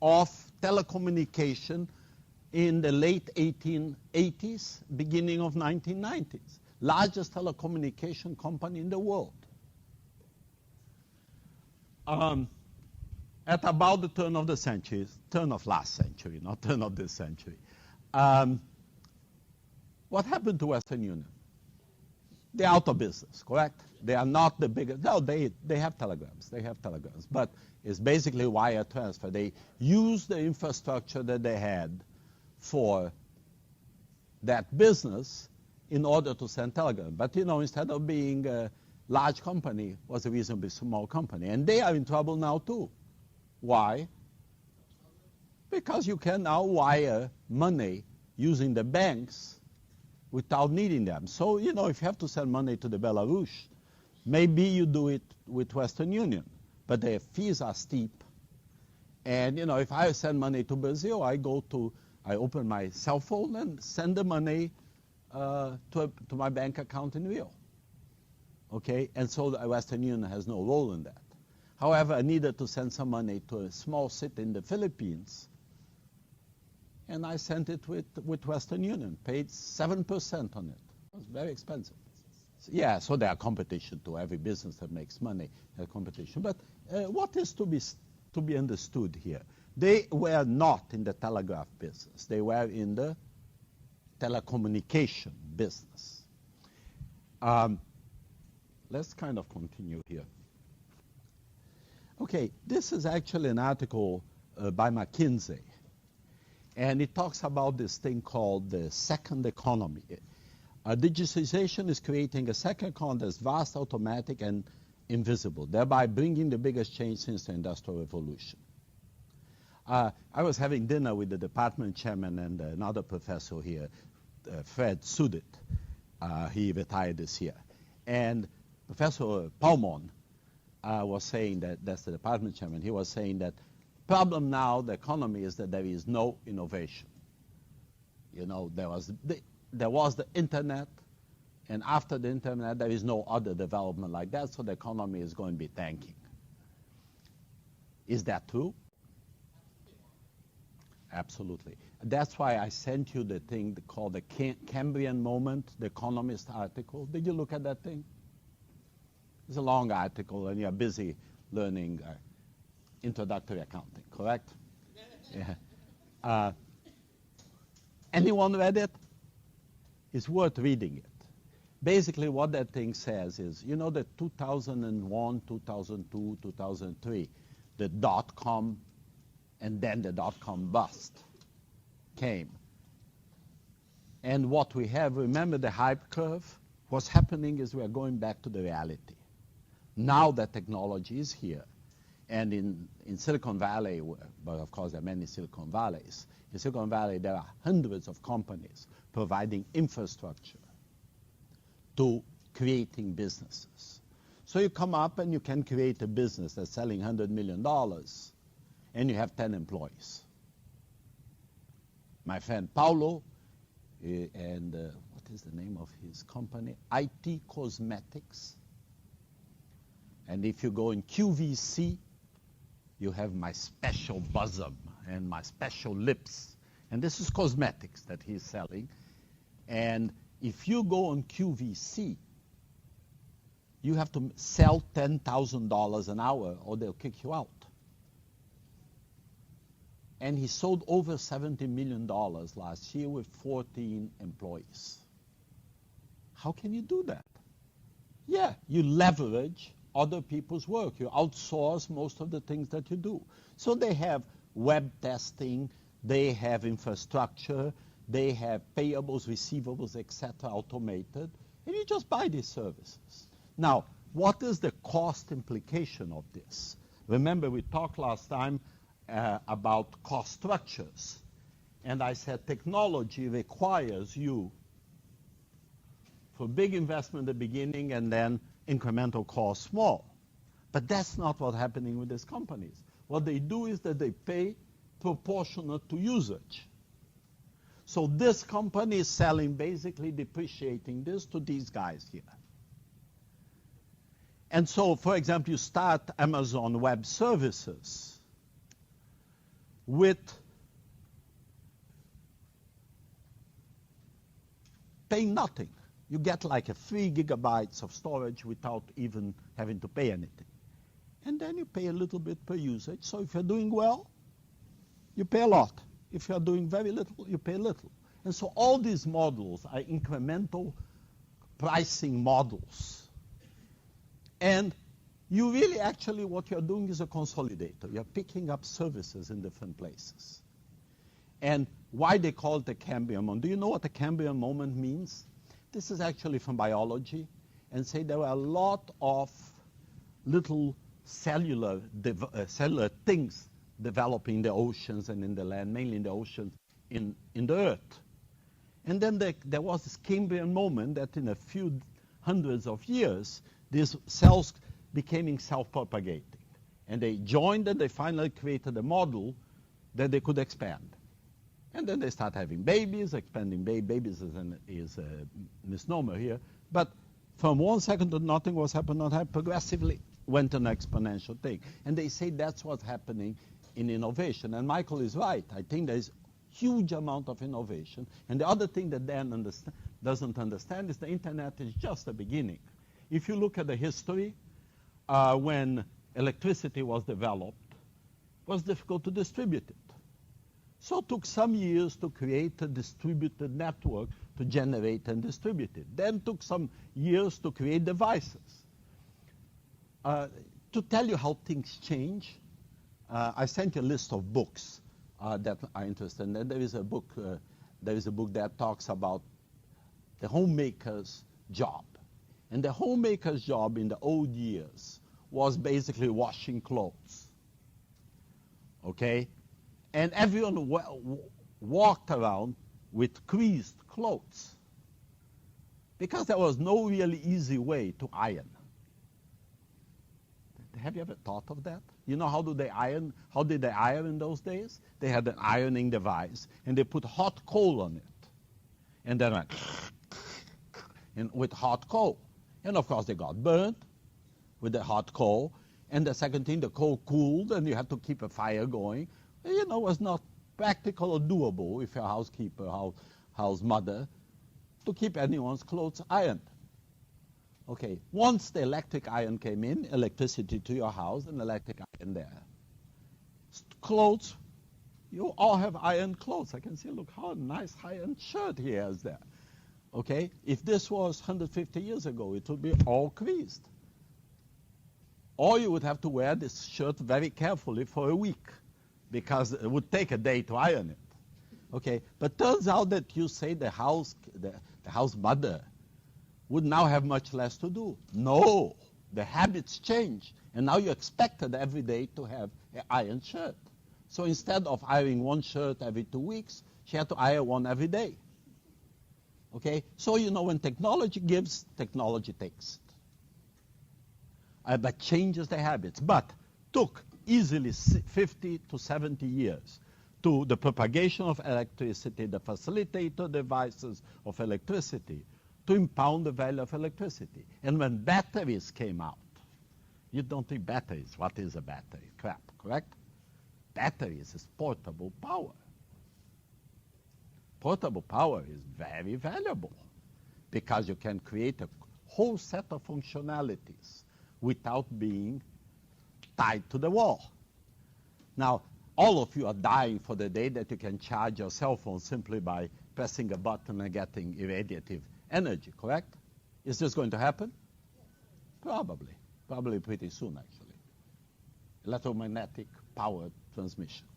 of telecommunication in the late 1880s, beginning of 1990s. Largest telecommunication company in the world. At about the turn of the century, turn of last century, not turn of this century. What happened to Western Union? They're out of business, correct? They are not the biggest. No, they have telegrams. They have telegrams. But it's basically wire transfer. They use the infrastructure that they had for that business in order to send telegrams. But, you know, instead of being a large company, was a reasonably small company. And they are in trouble now, too. Why? Because you can now wire money using the banks without needing them. So, you know, if you have to send money to the Belarus, maybe you do it with Western Union. But their fees are steep. And, you know, if I send money to Brazil, I open my cell phone and send the money to my bank account in Rio. Okay? And so the Western Union has no role in that. However, I needed to send some money to a small city in the Philippines, and I sent it with Western Union, paid 7% on it. It was very expensive. So, yeah, so there are competition to every business that makes money, has competition. But what is to be understood here? They were not in the telegraph business. They were in the telecommunication business. Let's kind of continue here. Okay, this is actually an article by McKinsey, and it talks about this thing called the second economy. Digitization is creating a second economy that's vast, automatic, and invisible, thereby bringing the biggest change since the Industrial Revolution. I was having dinner with the department chairman and another professor here, Fred Sudit. He retired this year. And Professor Palmon was saying that's the department chairman, he was saying that problem now, the economy, is that there is no innovation. You know, there was the internet, and after the internet, there is no other development like that, so the economy is going to be tanking. Is that true? Absolutely. That's why I sent you the thing called the Cambrian Moment, the Economist article. Did you look at that thing? It's a long article, and you're busy learning introductory accounting, correct? Yeah. Anyone read it? It's worth reading it. Basically, what that thing says is, you know, the 2001, 2002, 2003, the dot-com, and then the dot-com bust came. And what we have, remember the hype curve? What's happening is we are going back to the reality. Now that technology is here, and in Silicon Valley, but of course there are many Silicon Valleys, in Silicon Valley there are hundreds of companies providing infrastructure to creating businesses. So you come up and you can create a business that's selling $100 million, and you have 10 employees. My friend Paulo, and what is the name of his company? IT Cosmetics. And if you go in QVC, you have my special bosom and my special lips. And this is cosmetics that he's selling. And if you go on QVC, you have to sell $10,000 an hour or they'll kick you out. And he sold over $70 million last year with 14 employees. How can you do that? Yeah, you leverage other people's work. You outsource most of the things that you do. So they have web testing, they have infrastructure, they have payables, receivables, etc., automated, and you just buy these services. Now, what is the cost implication of this? Remember, we talked last time about cost structures, and I said technology requires you for big investment at the beginning and then incremental cost small. But that's not what's happening with these companies. What they do is that they pay proportionate to usage. So this company is selling, basically depreciating this to these guys here. And so, for example, you start Amazon Web Services with paying nothing. You get like a 3 gigabytes of storage without even having to pay anything. And then you pay a little bit per usage. So if you're doing well, you pay a lot. If you're doing very little, you pay little. And so all these models are incremental pricing models. And you really actually, what you're doing is a consolidator. You're picking up services in different places. And why they call it the Cambrian moment. Do you know what the Cambrian moment means? This is actually from biology, and say there were a lot of little cellular things developing in the oceans and in the land, mainly in the oceans, in the earth. And then there was this Cambrian moment that in a few hundreds of years, these cells became self-propagating. And they joined and they finally created a model that they could expand. And then they start having babies, expanding babies is a misnomer here. But from 1 second to nothing was happening, progressively went an exponential thing. And they say that's what's happening in innovation. And Michael is right. I think there's huge amount of innovation. And the other thing that Dan doesn't understand is the internet is just the beginning. If you look at the history, when electricity was developed, it was difficult to distribute it. So it took some years to create a distributed network to generate and distribute it. Then it took some years to create devices. To tell you how things change, I sent you a list of books that are interested. And then there is a book that talks about the homemaker's job. And the homemaker's job in the old years was basically washing clothes. Okay? And everyone walked around with creased clothes because there was no really easy way to iron. Have you ever thought of that? You know how do they iron? How did they iron in those days? They had an ironing device, and they put hot coal on it, and then went and with hot coal. And of course, they got burnt with the hot coal. And the second thing, the coal cooled, and you had to keep a fire going. You know, it was not practical or doable if you're a housekeeper, house mother, to keep anyone's clothes ironed. Okay, once the electric iron came in, electricity to your house, and electric iron there. Clothes, you all have ironed clothes. I can see, look how nice ironed shirt he has there. Okay, if this was 150 years ago, it would be all creased. Or you would have to wear this shirt very carefully for a week, because it would take a day to iron it. Okay, but turns out that you say the house mother would now have much less to do. No, the habits change, and now you expected every day to have an ironed shirt. So instead of ironing one shirt every 2 weeks, she had to iron one every day. Okay, so you know when technology gives, technology takes. But changes the habits. But took easily 50 to 70 years to the propagation of electricity, the facilitator devices of electricity, to impound the value of electricity. And when batteries came out, you don't think batteries, what is a battery? Crap, correct? Batteries is portable power. Portable power is very valuable because you can create a whole set of functionalities without being tied to the wall. Now, all of you are dying for the day that you can charge your cell phone simply by pressing a button and getting irradiative energy, correct? Is this going to happen? Probably. Probably pretty soon, actually. Electromagnetic power transmission.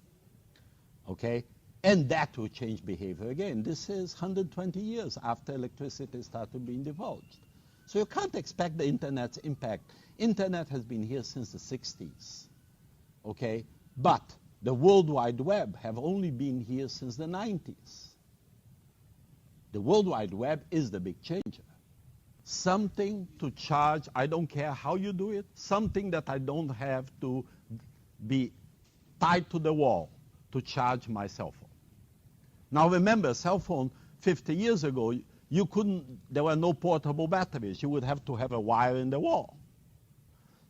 Okay? And that will change behavior again. This is 120 years after electricity started being divulged. So you can't expect the Internet's impact. Internet has been here since the 60s. Okay? But the World Wide Web have only been here since the 90s. The World Wide Web is the big changer. Something to charge, I don't care how you do it, something that I don't have to be tied to the wall to charge my cell phone. Now remember, cell phone 50 years ago, there were no portable batteries. You would have to have a wire in the wall.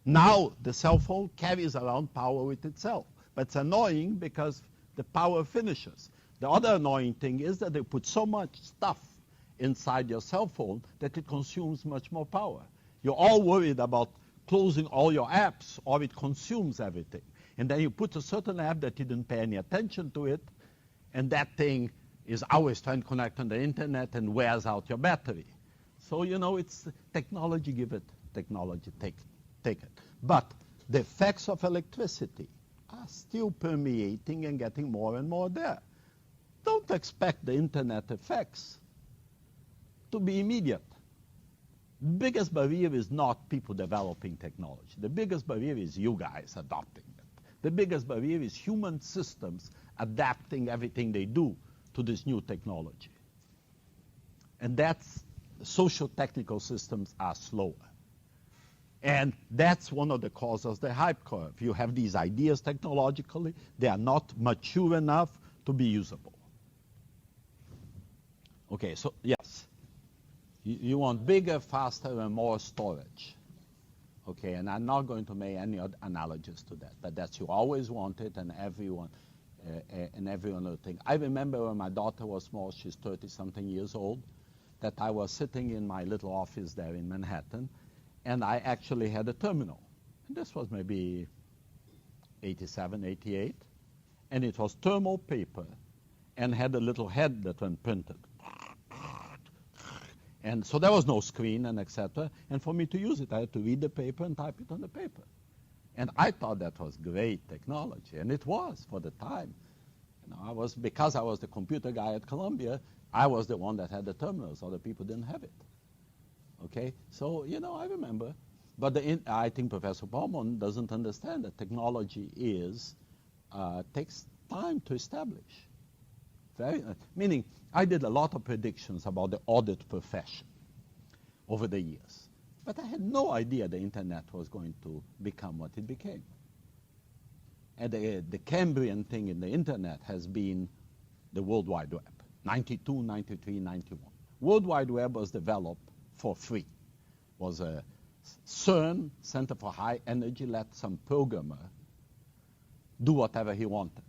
Now the cell phone carries around power with itself. But it's annoying because the power finishes. The other annoying thing is that they put so much stuff inside your cell phone that it consumes much more power. You're all worried about closing all your apps or it consumes everything. And then you put a certain app that you didn't pay any attention to it, and that thing is always trying to connect on the internet and wears out your battery. So, you know, it's technology give it, technology take it. But the effects of electricity are still permeating and getting more and more there. Don't expect the internet effects to be immediate. Biggest barrier is not people developing technology. The biggest barrier is you guys adopting it. The biggest barrier is human systems adapting everything they do to this new technology. And that's, social technical systems are slower. And that's one of the causes of the hype curve. You have these ideas technologically, they are not mature enough to be usable. Okay, so yes, you want bigger, faster, and more storage. Okay, and I'm not going to make any other analogies to that, but that's you always wanted, and everyone will think. I remember when my daughter was small, she's 30-something years old, that I was sitting in my little office there in Manhattan, and I actually had a terminal. And this was maybe 87, 88, and it was thermal paper, and had a little head that went printed. And so there was no screen and etc. And for me to use it, I had to read the paper and type it on the paper. And I thought that was great technology, and it was for the time. You know, because I was the computer guy at Columbia, I was the one that had the terminals. Other people didn't have it. Okay, so you know, I remember. But I think Professor Baumann doesn't understand that technology takes time to establish. Meaning, I did a lot of predictions about the audit profession over the years. But I had no idea the internet was going to become what it became. And the Cambrian thing in the internet has been the World Wide Web, 92, 93, 91. World Wide Web was developed for free. Was a CERN, Center for High Energy, let some programmer do whatever he wanted.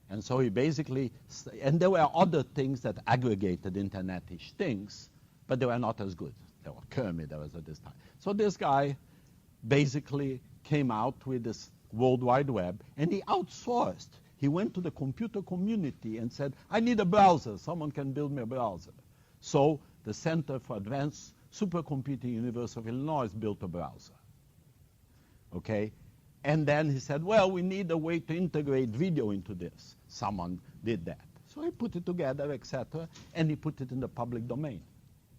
And so he basically, and there were other things that aggregated internet-ish things, but they were not as good. There was Kermit, there was at this time. So this guy basically came out with this World Wide Web, and he outsourced. He went to the computer community and said, I need a browser. Someone can build me a browser. So the Center for Advanced Supercomputing, University of Illinois, built a browser. Okay? And then he said, well, we need a way to integrate video into this. Someone did that. So he put it together, etc., and he put it in the public domain.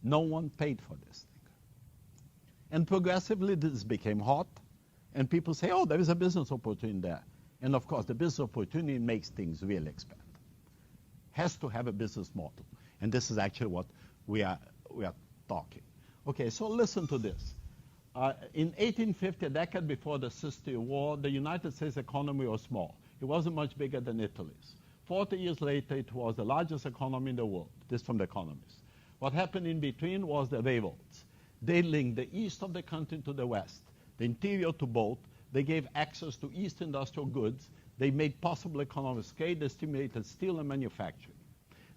No one paid for this thing. And progressively, this became hot, and people say, oh, there is a business opportunity there. And of course, the business opportunity makes things really expand. Has to have a business model. And this is actually what we are talking. Okay, so listen to this. In 1850, a decade before the 60 War, the United States economy was small. It wasn't much bigger than Italy's. 40 years later, it was the largest economy in the world. This from The Economist. What happened in between was the railroads. They linked the east of the country to the west, the interior to both. They gave access to East industrial goods. They made possible economic scale. They stimulated steel and manufacturing.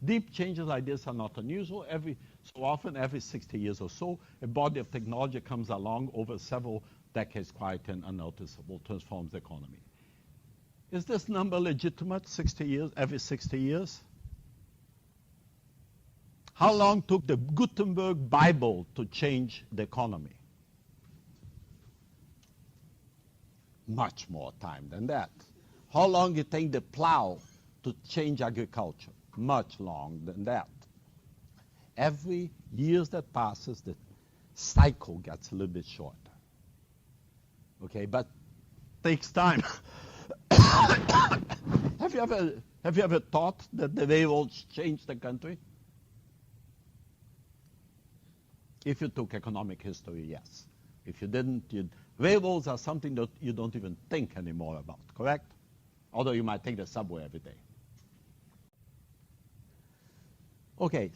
Deep changes like this are not unusual. Every so often, every 60 years or so, a body of technology comes along over several decades, quite and unnoticeable, transforms the economy. Is this number legitimate, 60 years, every 60 years? How long took the Gutenberg Bible to change the economy? Much more time than that. How long did it take the plow to change agriculture? Much longer than that. Every year that passes, the cycle gets a little bit shorter. Okay, but takes time. Have you ever thought that the railroads changed the country? If you took economic history, yes. If you didn't, railroads are something that you don't even think anymore about, correct? Although you might take the subway every day. Okay,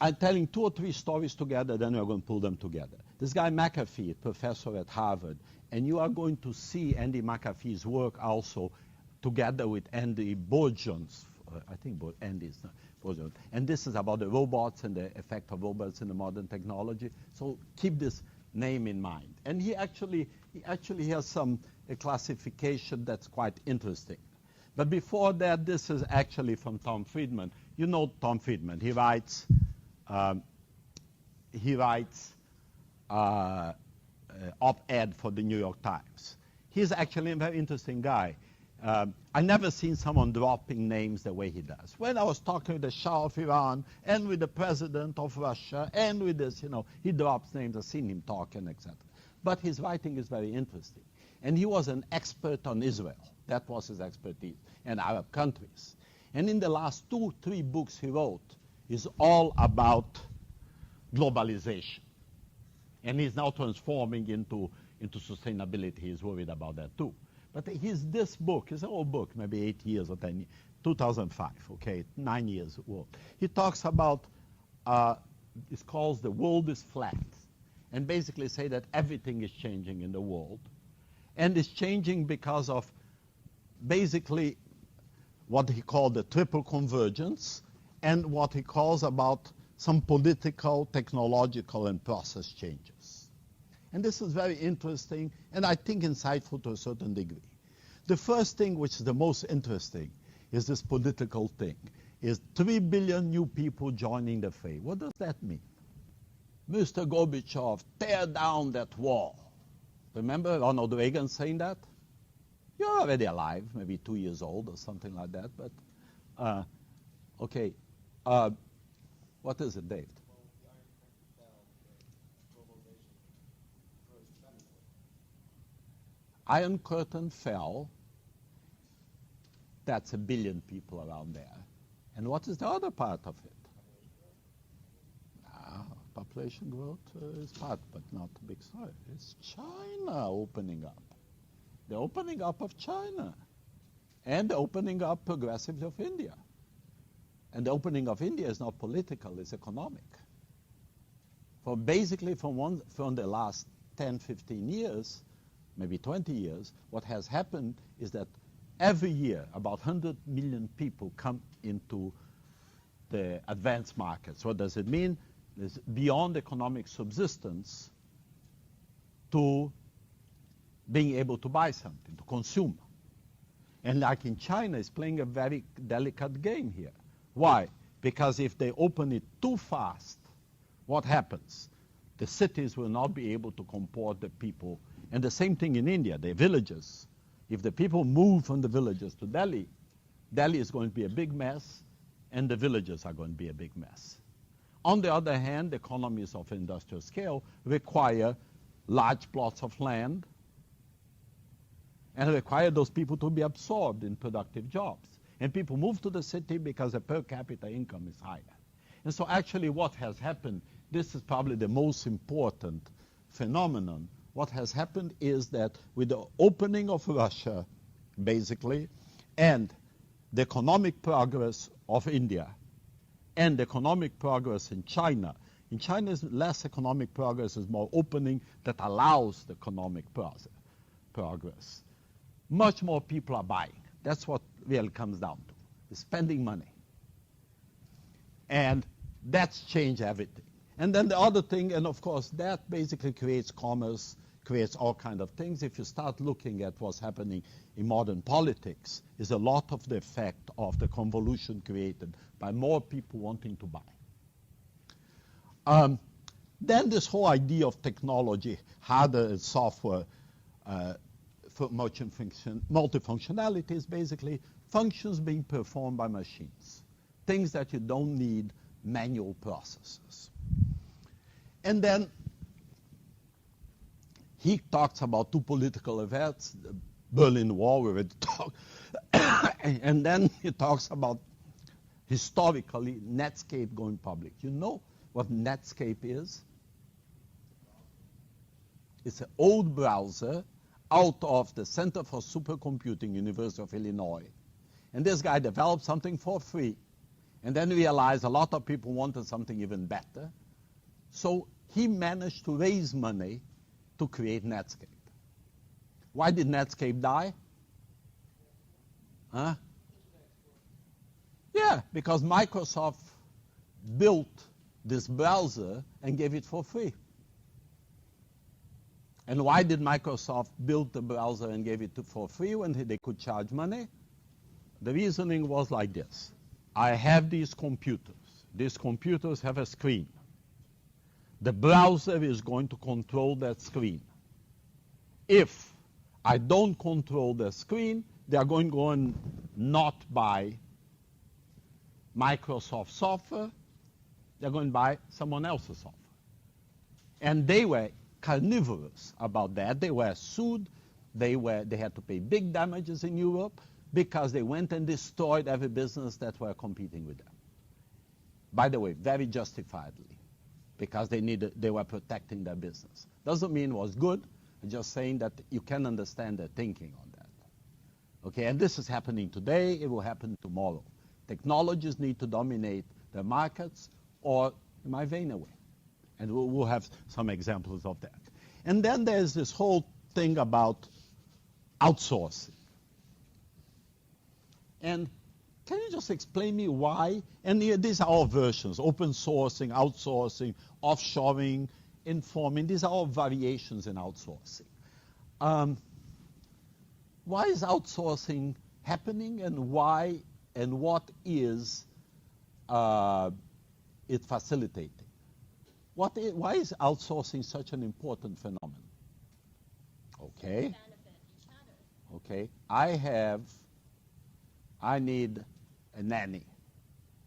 I'm telling 2 or 3 stories together, then we're going to pull them together. This guy McAfee, professor at Harvard, and you are going to see Andy McAfee's work also together with Andy Bourgeon's, I think Andy's Bourgeon. And this is about the robots and the effect of robots in the modern technology. So keep this name in mind. And he actually has a classification that's quite interesting. But before that, this is actually from Tom Friedman. You know Tom Friedman. He writes op-ed for the New York Times. He's actually a very interesting guy. I never seen someone dropping names the way he does. When I was talking with the Shah of Iran and with the president of Russia and with this, he drops names. I've seen him talk and etc. But his writing is very interesting. And he was an expert on Israel. That was his expertise, and Arab countries. And in the last 2, 3 books he wrote is all about globalization. And he's now transforming into sustainability. He's worried about that too. But this book is an old book, maybe 8 years or 10 years, 2005, okay, 9 years old. He talks about, it's called The World is Flat. And basically say that everything is changing in the world. And it's changing because of basically what he called the triple convergence and what he calls about some political, technological, and process changes. And this is very interesting and I think insightful to a certain degree. The first thing, which is the most interesting, is this political thing, is 3 billion new people joining the fray. What does that mean? Mr. Gorbachev, tear down that wall. Remember Ronald Reagan saying that? You're already alive, maybe 2 years old or something like that, but, okay. What is it, Dave? Iron Curtain fell That's 1 billion people around there. And what is the other part of it? Population growth is part, but not a big story. It's China opening up. The opening up of China. And the opening up progressively of India. And the opening of India is not political, it's economic. Basically from the last 10, 15 years, maybe 20 years, what has happened is that every year about 100 million people come into the advanced markets. What does it mean? It's beyond economic subsistence to being able to buy something, to consume. And like in China, it's playing a very delicate game here. Why? Because if they open it too fast, what happens? The cities will not be able to comport the people. And the same thing in India, the villages. If the people move from the villages to Delhi, Delhi is going to be a big mess, and the villages are going to be a big mess. On the other hand, economies of industrial scale require large plots of land and require those people to be absorbed in productive jobs. And people move to the city because the per capita income is higher. And so actually what has happened, this is probably the most important phenomenon. What has happened is that with the opening of Russia, basically, and the economic progress of India, and economic progress in China. In China, is less economic progress, is more opening that allows the economic progress. Much more people are buying. That's what really comes down to, is spending money. And that's changed everything. And then the other thing, and of course, that basically creates commerce, creates all kinds of things. If you start looking at what's happening in modern politics, is a lot of the effect of the convolution created by more people wanting to buy. Then this whole idea of technology, hardware and software, for multifunctionality is basically functions being performed by machines, things that you don't need manual processes. And then he talks about two political events, the Berlin Wall, we already talked, and then he talks about historically Netscape going public. You know what Netscape is? It's an old browser out of the Center for Supercomputing, University of Illinois. And this guy developed something for free, and then realized a lot of people wanted something even better. So he managed to raise money to create Netscape. Why did Netscape die? Huh? Yeah, because Microsoft built this browser and gave it for free. And why did Microsoft build the browser and gave it for free when they could charge money? The reasoning was like this. I have these computers. These computers have a screen. The browser is going to control that screen. If I don't control the screen, they are going to go and not buy Microsoft software. They're going to buy someone else's software. And they were carnivorous about that. They were sued. They had to pay big damages in Europe because they went and destroyed every business that were competing with them. By the way, very justifiably, because they were protecting their business. Doesn't mean it was good. I'm just saying that you can understand their thinking on that. Okay, and this is happening today. It will happen tomorrow. Technologies need to dominate the markets, or it might wane away. And we'll have some examples of that. And then there's this whole thing about outsourcing. And can you just explain me why? And these are all versions: open sourcing, outsourcing, offshoring, informing. These are all variations in outsourcing. Why is outsourcing happening, and why and what is it facilitating? Why is outsourcing such an important phenomenon? Okay. Benefit each other. Okay. I need a nanny.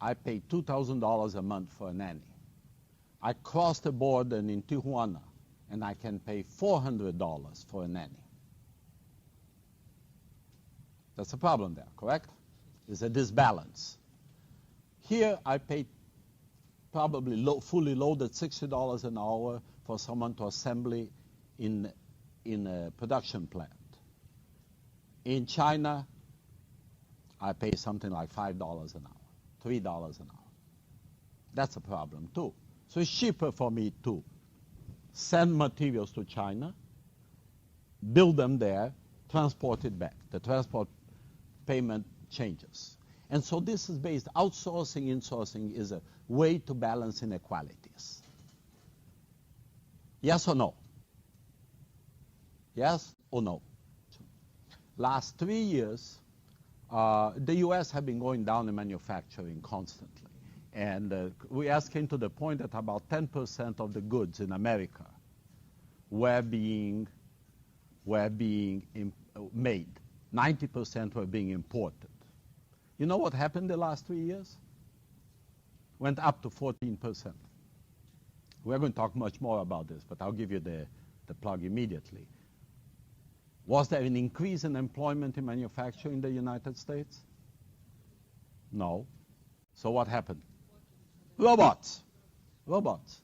I pay $2,000 a month for a nanny. I cross the border in Tijuana, and I can pay $400 for a nanny. That's a problem there, correct? It's a disbalance. Here I pay probably fully loaded $60 an hour for someone to assembly in a production plant. In China, I pay something like $5 an hour, $3 an hour. That's a problem too. So it's cheaper for me to send materials to China, build them there, transport it back. The transport payment changes. And so this is based, outsourcing, insourcing is a way to balance inequalities. Yes or no? Yes or no? Last 3 years, the U.S. have been going down in manufacturing constantly. And we came to the point that about 10% of the goods in America were being made. 90% were being imported. You know what happened the last 3 years? Went up to 14%. We're going to talk much more about this, but I'll give you the plug immediately. Was there an increase in employment in manufacturing in the United States? No. So what happened? Robots. Robots.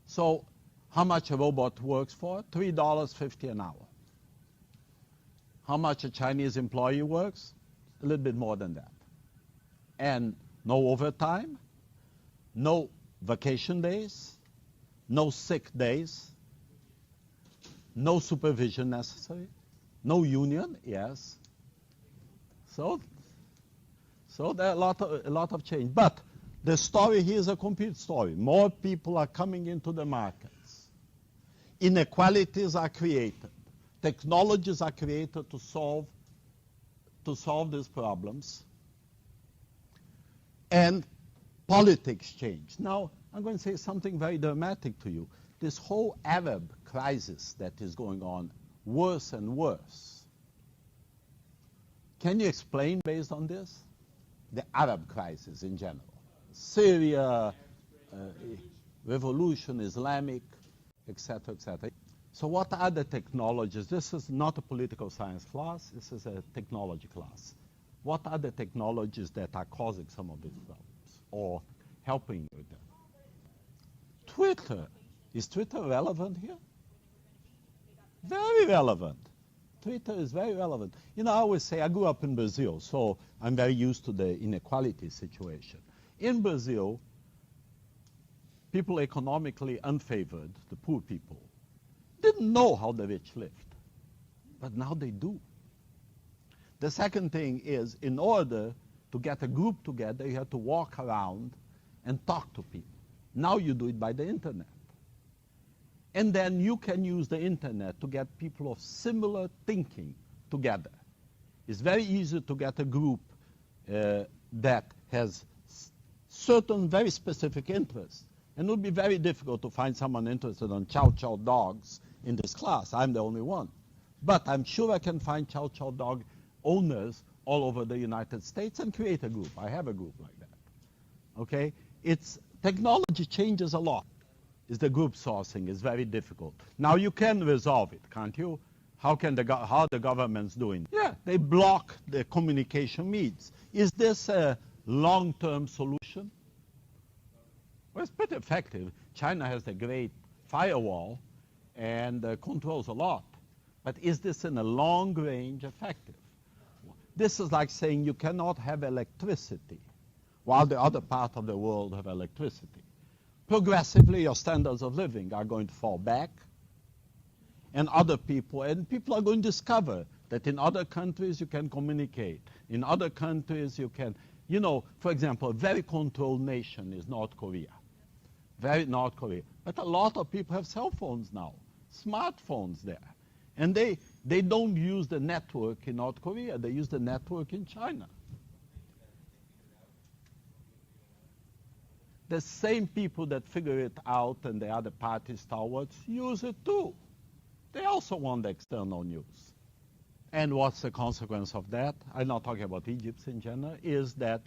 So how much a robot works for? $3.50 an hour. How much a Chinese employee works? A little bit more than that. And no overtime, no vacation days, no sick days, no supervision necessary, no union, yes. So there are a lot of change. But the story here is a complete story. More people are coming into the markets. Inequalities are created. Technologies are created to solve these problems. And politics change. Now, I'm going to say something very dramatic to you. This whole Arab crisis that is going on, worse and worse. Can you explain based on this? The Arab crisis in general. Syria, revolution, Islamic, etc., etc. So what are the technologies? This is not a political science class. This is a technology class. What are the technologies that are causing some of these problems or helping with them? Twitter. Is Twitter relevant here? Very relevant. Twitter is very relevant. You know, I always say I grew up in Brazil, so I'm very used to the inequality situation. In Brazil, people economically unfavored, the poor people, didn't know how the rich lived. But now they do. The second thing is, in order to get a group together, you have to walk around and talk to people. Now you do it by the internet. And then you can use the internet to get people of similar thinking together. It's very easy to get a group that has certain very specific interests. And it would be very difficult to find someone interested in chow chow dogs in this class. I'm the only one. But I'm sure I can find chow chow dog owners all over the United States and create a group. I have a group like that. Okay? Technology changes a lot. Is the group sourcing is very difficult. Now you can resolve it, can't you? How the government's doing? Yeah, they block the communication means. Is this a long-term solution? Well, it's pretty effective. China has a great firewall and controls a lot. But is this in a long range effective? This is like saying you cannot have electricity while the other part of the world have electricity. Progressively, your standards of living are going to fall back, and people are going to discover that in other countries you can communicate. In other countries you can, for example, a very controlled nation is North Korea. North Korea. But a lot of people have cell phones now, smartphones there. And they don't use the network in North Korea, they use the network in China. The same people that figure it out and the other parties stalwarts use it too. They also want the external news. And what's the consequence of that? I'm not talking about Egypt in general, is that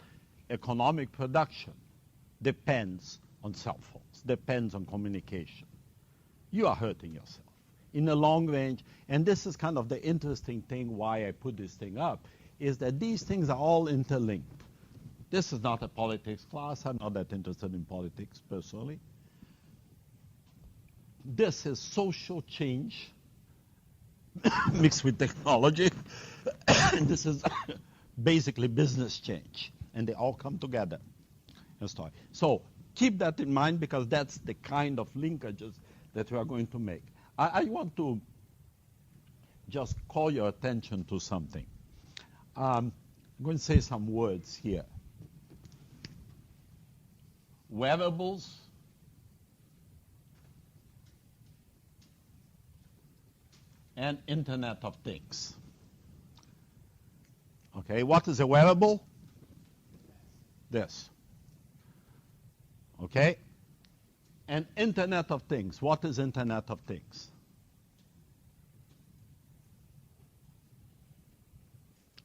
economic production depends on cell phones, depends on communication. You are hurting yourself in the long range. And this is kind of the interesting thing why I put this thing up, is that these things are all interlinked. This is not a politics class. I'm not that interested in politics personally. This is social change mixed with technology. And this is basically business change. And they all come together. So keep that in mind, because that's the kind of linkages that we are going to make. I want to just call your attention to something. I'm going to say some words here. Wearables, and Internet of Things. Okay, what is a wearable? This. Okay? And Internet of Things. What is Internet of Things?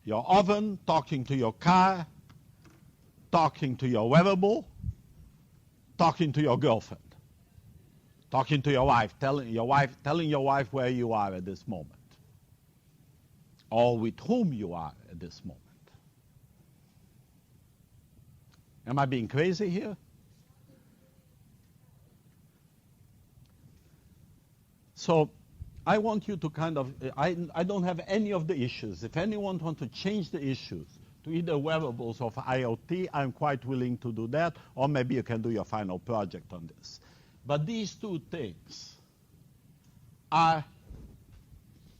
Your oven talking to your car, talking to your wearable, talking to your girlfriend, talking to your wife, telling your wife where you are at this moment, or with whom you are at this moment. Am I being crazy here? So I want you to kind of, I don't have any of the issues. If anyone wants to change the issues to either wearables or IoT, I'm quite willing to do that, or maybe you can do your final project on this. But these two things are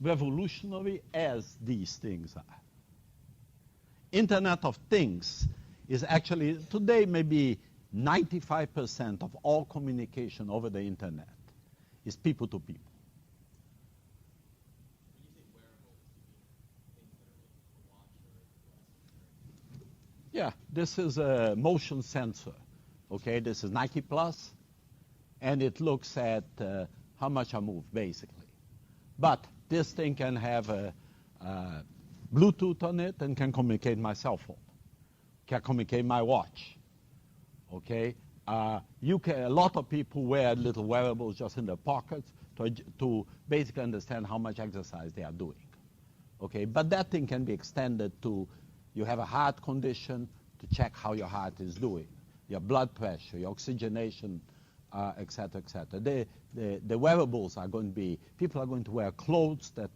revolutionary as these things are. Internet of Things is actually, today maybe 95% of all communication over the internet is people to people. Yeah, this is a motion sensor. Okay, this is Nike Plus, and it looks at how much I move, basically. But this thing can have a Bluetooth on it and can communicate my cell phone, can communicate my watch. Okay, a lot of people wear little wearables just in their pockets to basically understand how much exercise they are doing. Okay, but that thing can be extended to, you have a heart condition, to check how your heart is doing, your blood pressure, your oxygenation, et cetera, et cetera. The wearables are going to be, people are going to wear clothes that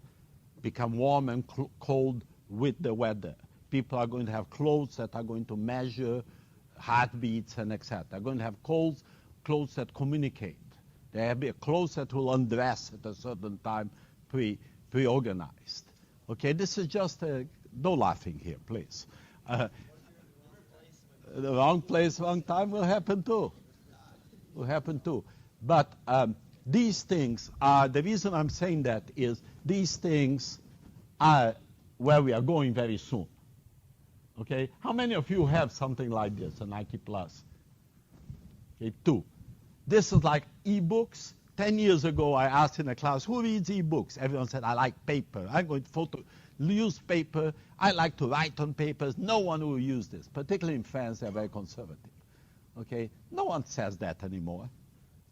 become warm and cold with the weather. People are going to have clothes that are going to measure heartbeats and et cetera. They're going to have clothes that communicate. There will be clothes that will undress at a certain time, pre-organized. Okay, this is just no laughing here, please. The wrong place, wrong time will happen too. But these things are, the reason I'm saying that is these things are where we are going very soon. Okay, how many of you have something like this, a Nike Plus? Okay, 2. This is like e-books. 10 years ago, I asked in a class, who reads e-books? Everyone said, I like paper. I'm going to use paper. I like to write on papers. No one will use this, particularly in France. They're very conservative. Okay, no one says that anymore.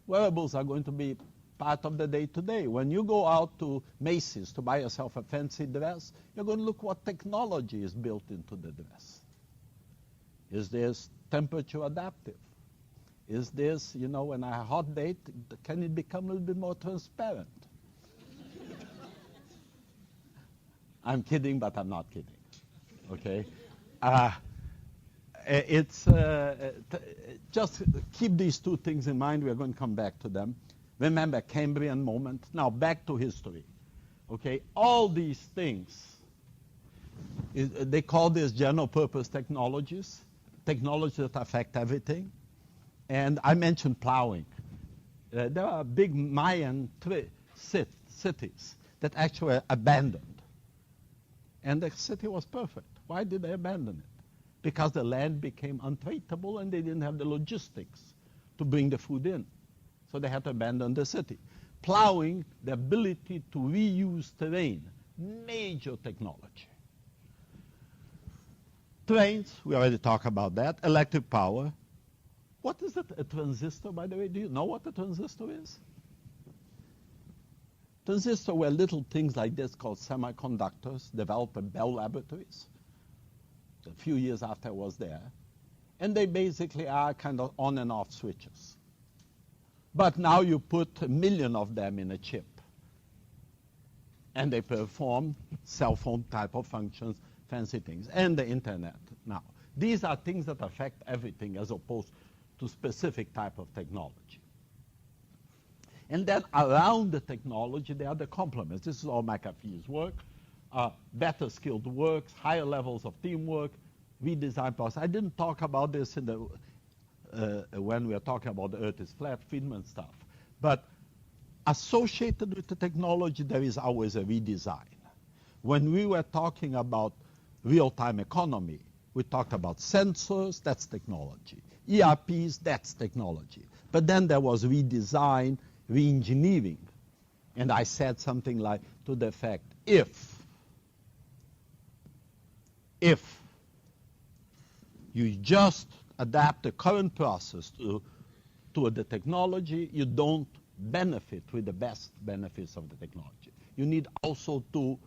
Wearables are going to be part of the day-to-day. When you go out to Macy's to buy yourself a fancy dress, you're going to look what technology is built into the dress. Is this temperature adaptive? Is this, when I have a hot date, can it become a little bit more transparent? I'm kidding, but I'm not kidding. Okay? Just keep these two things in mind. We're going to come back to them. Remember, Cambrian moment. Now, back to history. Okay? All these things, they call this general-purpose technologies that affect everything. And I mentioned plowing. There are big Mayan cities that actually were abandoned. And the city was perfect. Why did they abandon it? Because the land became untradeable and they didn't have the logistics to bring the food in. So they had to abandon the city. Plowing, the ability to reuse terrain, major technology. Trains, we already talked about that. Electric power. What is a transistor, by the way? Do you know what a transistor is? Transistors were little things like this called semiconductors developed at Bell Laboratories. a few years after I was there. And they basically are kind of on and off switches. But now you put 1 million of them in a chip. And they perform cell phone type of functions, fancy things, and the internet. Now, these are things that affect everything as opposed to specific type of technology. And then around the technology, there are the complements. This is all McAfee's work. Better skilled works, higher levels of teamwork, redesign process. I didn't talk about this in the when we were talking about the Earth is flat, Friedman stuff. But associated with the technology, there is always a redesign. When we were talking about real-time economy, we talked about sensors, that's technology. ERPs, that's technology. But then there was redesign, re-engineering. And I said something like to the effect, if you just adapt the current process to the technology, you don't benefit with the best benefits of the technology. You need also to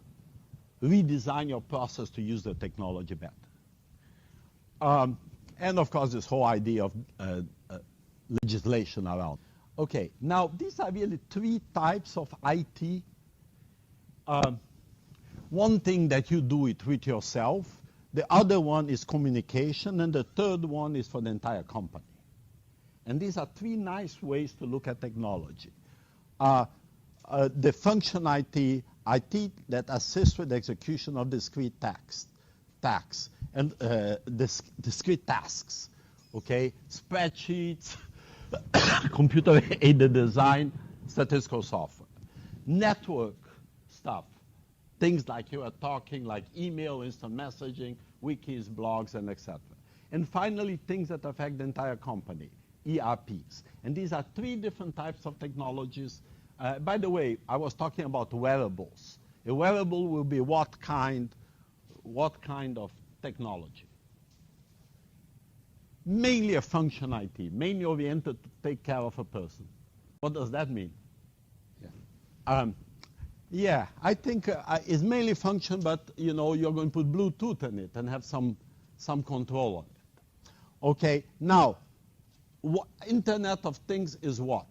redesign your process to use the technology better. And of course, this whole idea of legislation around. Okay, now these are really 3 types of IT. One thing that you do it with yourself, the other one is communication, and the third one is for the entire company. And these are 3 nice ways to look at technology. The function IT that assists with the execution of discrete tasks, and discrete tasks, okay? Spreadsheets, computer-aided design, statistical software. Network stuff, things like you are talking, like email, instant messaging, wikis, blogs, and etc. And finally, things that affect the entire company, ERPs. And these are 3 different types of technologies. By the way, I was talking about wearables. A wearable will be what kind of technology? Mainly a function IT, mainly oriented to take care of a person. What does that mean? Yeah, I think it's mainly function, but you're going to put Bluetooth in it and have some control on it. Okay, now, Internet of Things is what?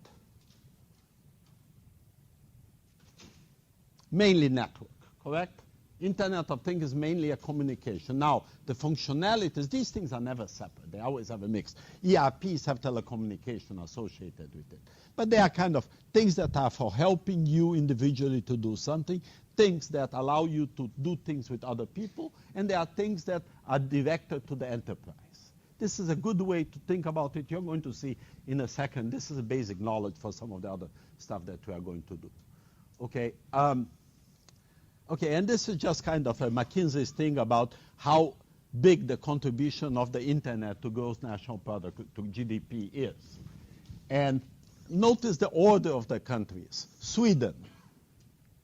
Mainly network, correct? Internet of Things is mainly a communication. Now, the functionalities, these things are never separate. They always have a mix. ERPs have telecommunication associated with it. But they are kind of things that are for helping you individually to do something, things that allow you to do things with other people, and there are things that are directed to the enterprise. This is a good way to think about it. You're going to see in a second. This is a basic knowledge for some of the other stuff that we are going to do. Okay. Okay, and this is just kind of a McKinsey's thing about how big the contribution of the internet to gross national product, to GDP is. And notice the order of the countries. Sweden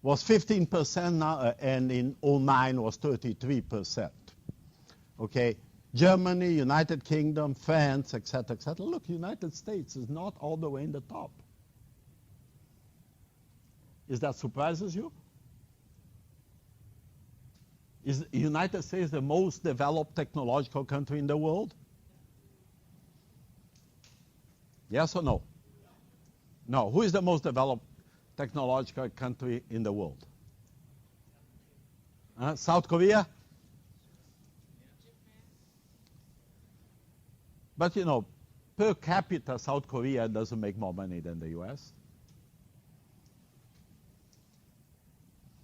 was 15% now, and in 2009 was 33%. Okay, Germany, United Kingdom, France, etc., etc. Look, United States is not all the way in the top. Is that surprises you? Is the United States the most developed technological country in the world? Yes or no? No. Who is the most developed technological country in the world? South Korea? But per capita, South Korea doesn't make more money than the US.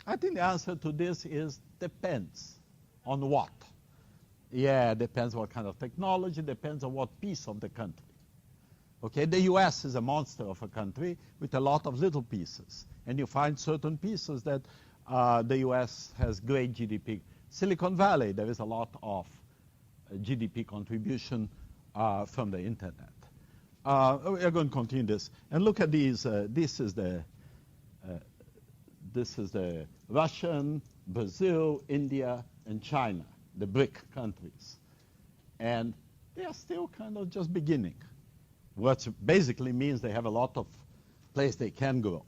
I think the answer to this is depends on what. Yeah, depends what kind of technology, depends on what piece of the country. Okay, the US is a monster of a country with a lot of little pieces. And you find certain pieces that the US has great GDP. Silicon Valley, there is a lot of GDP contribution from the internet. We're going to continue this. And look at these. This is the Russian, Brazil, India, and China, the BRIC countries. And they are still kind of just beginning, which basically means they have a lot of place they can grow.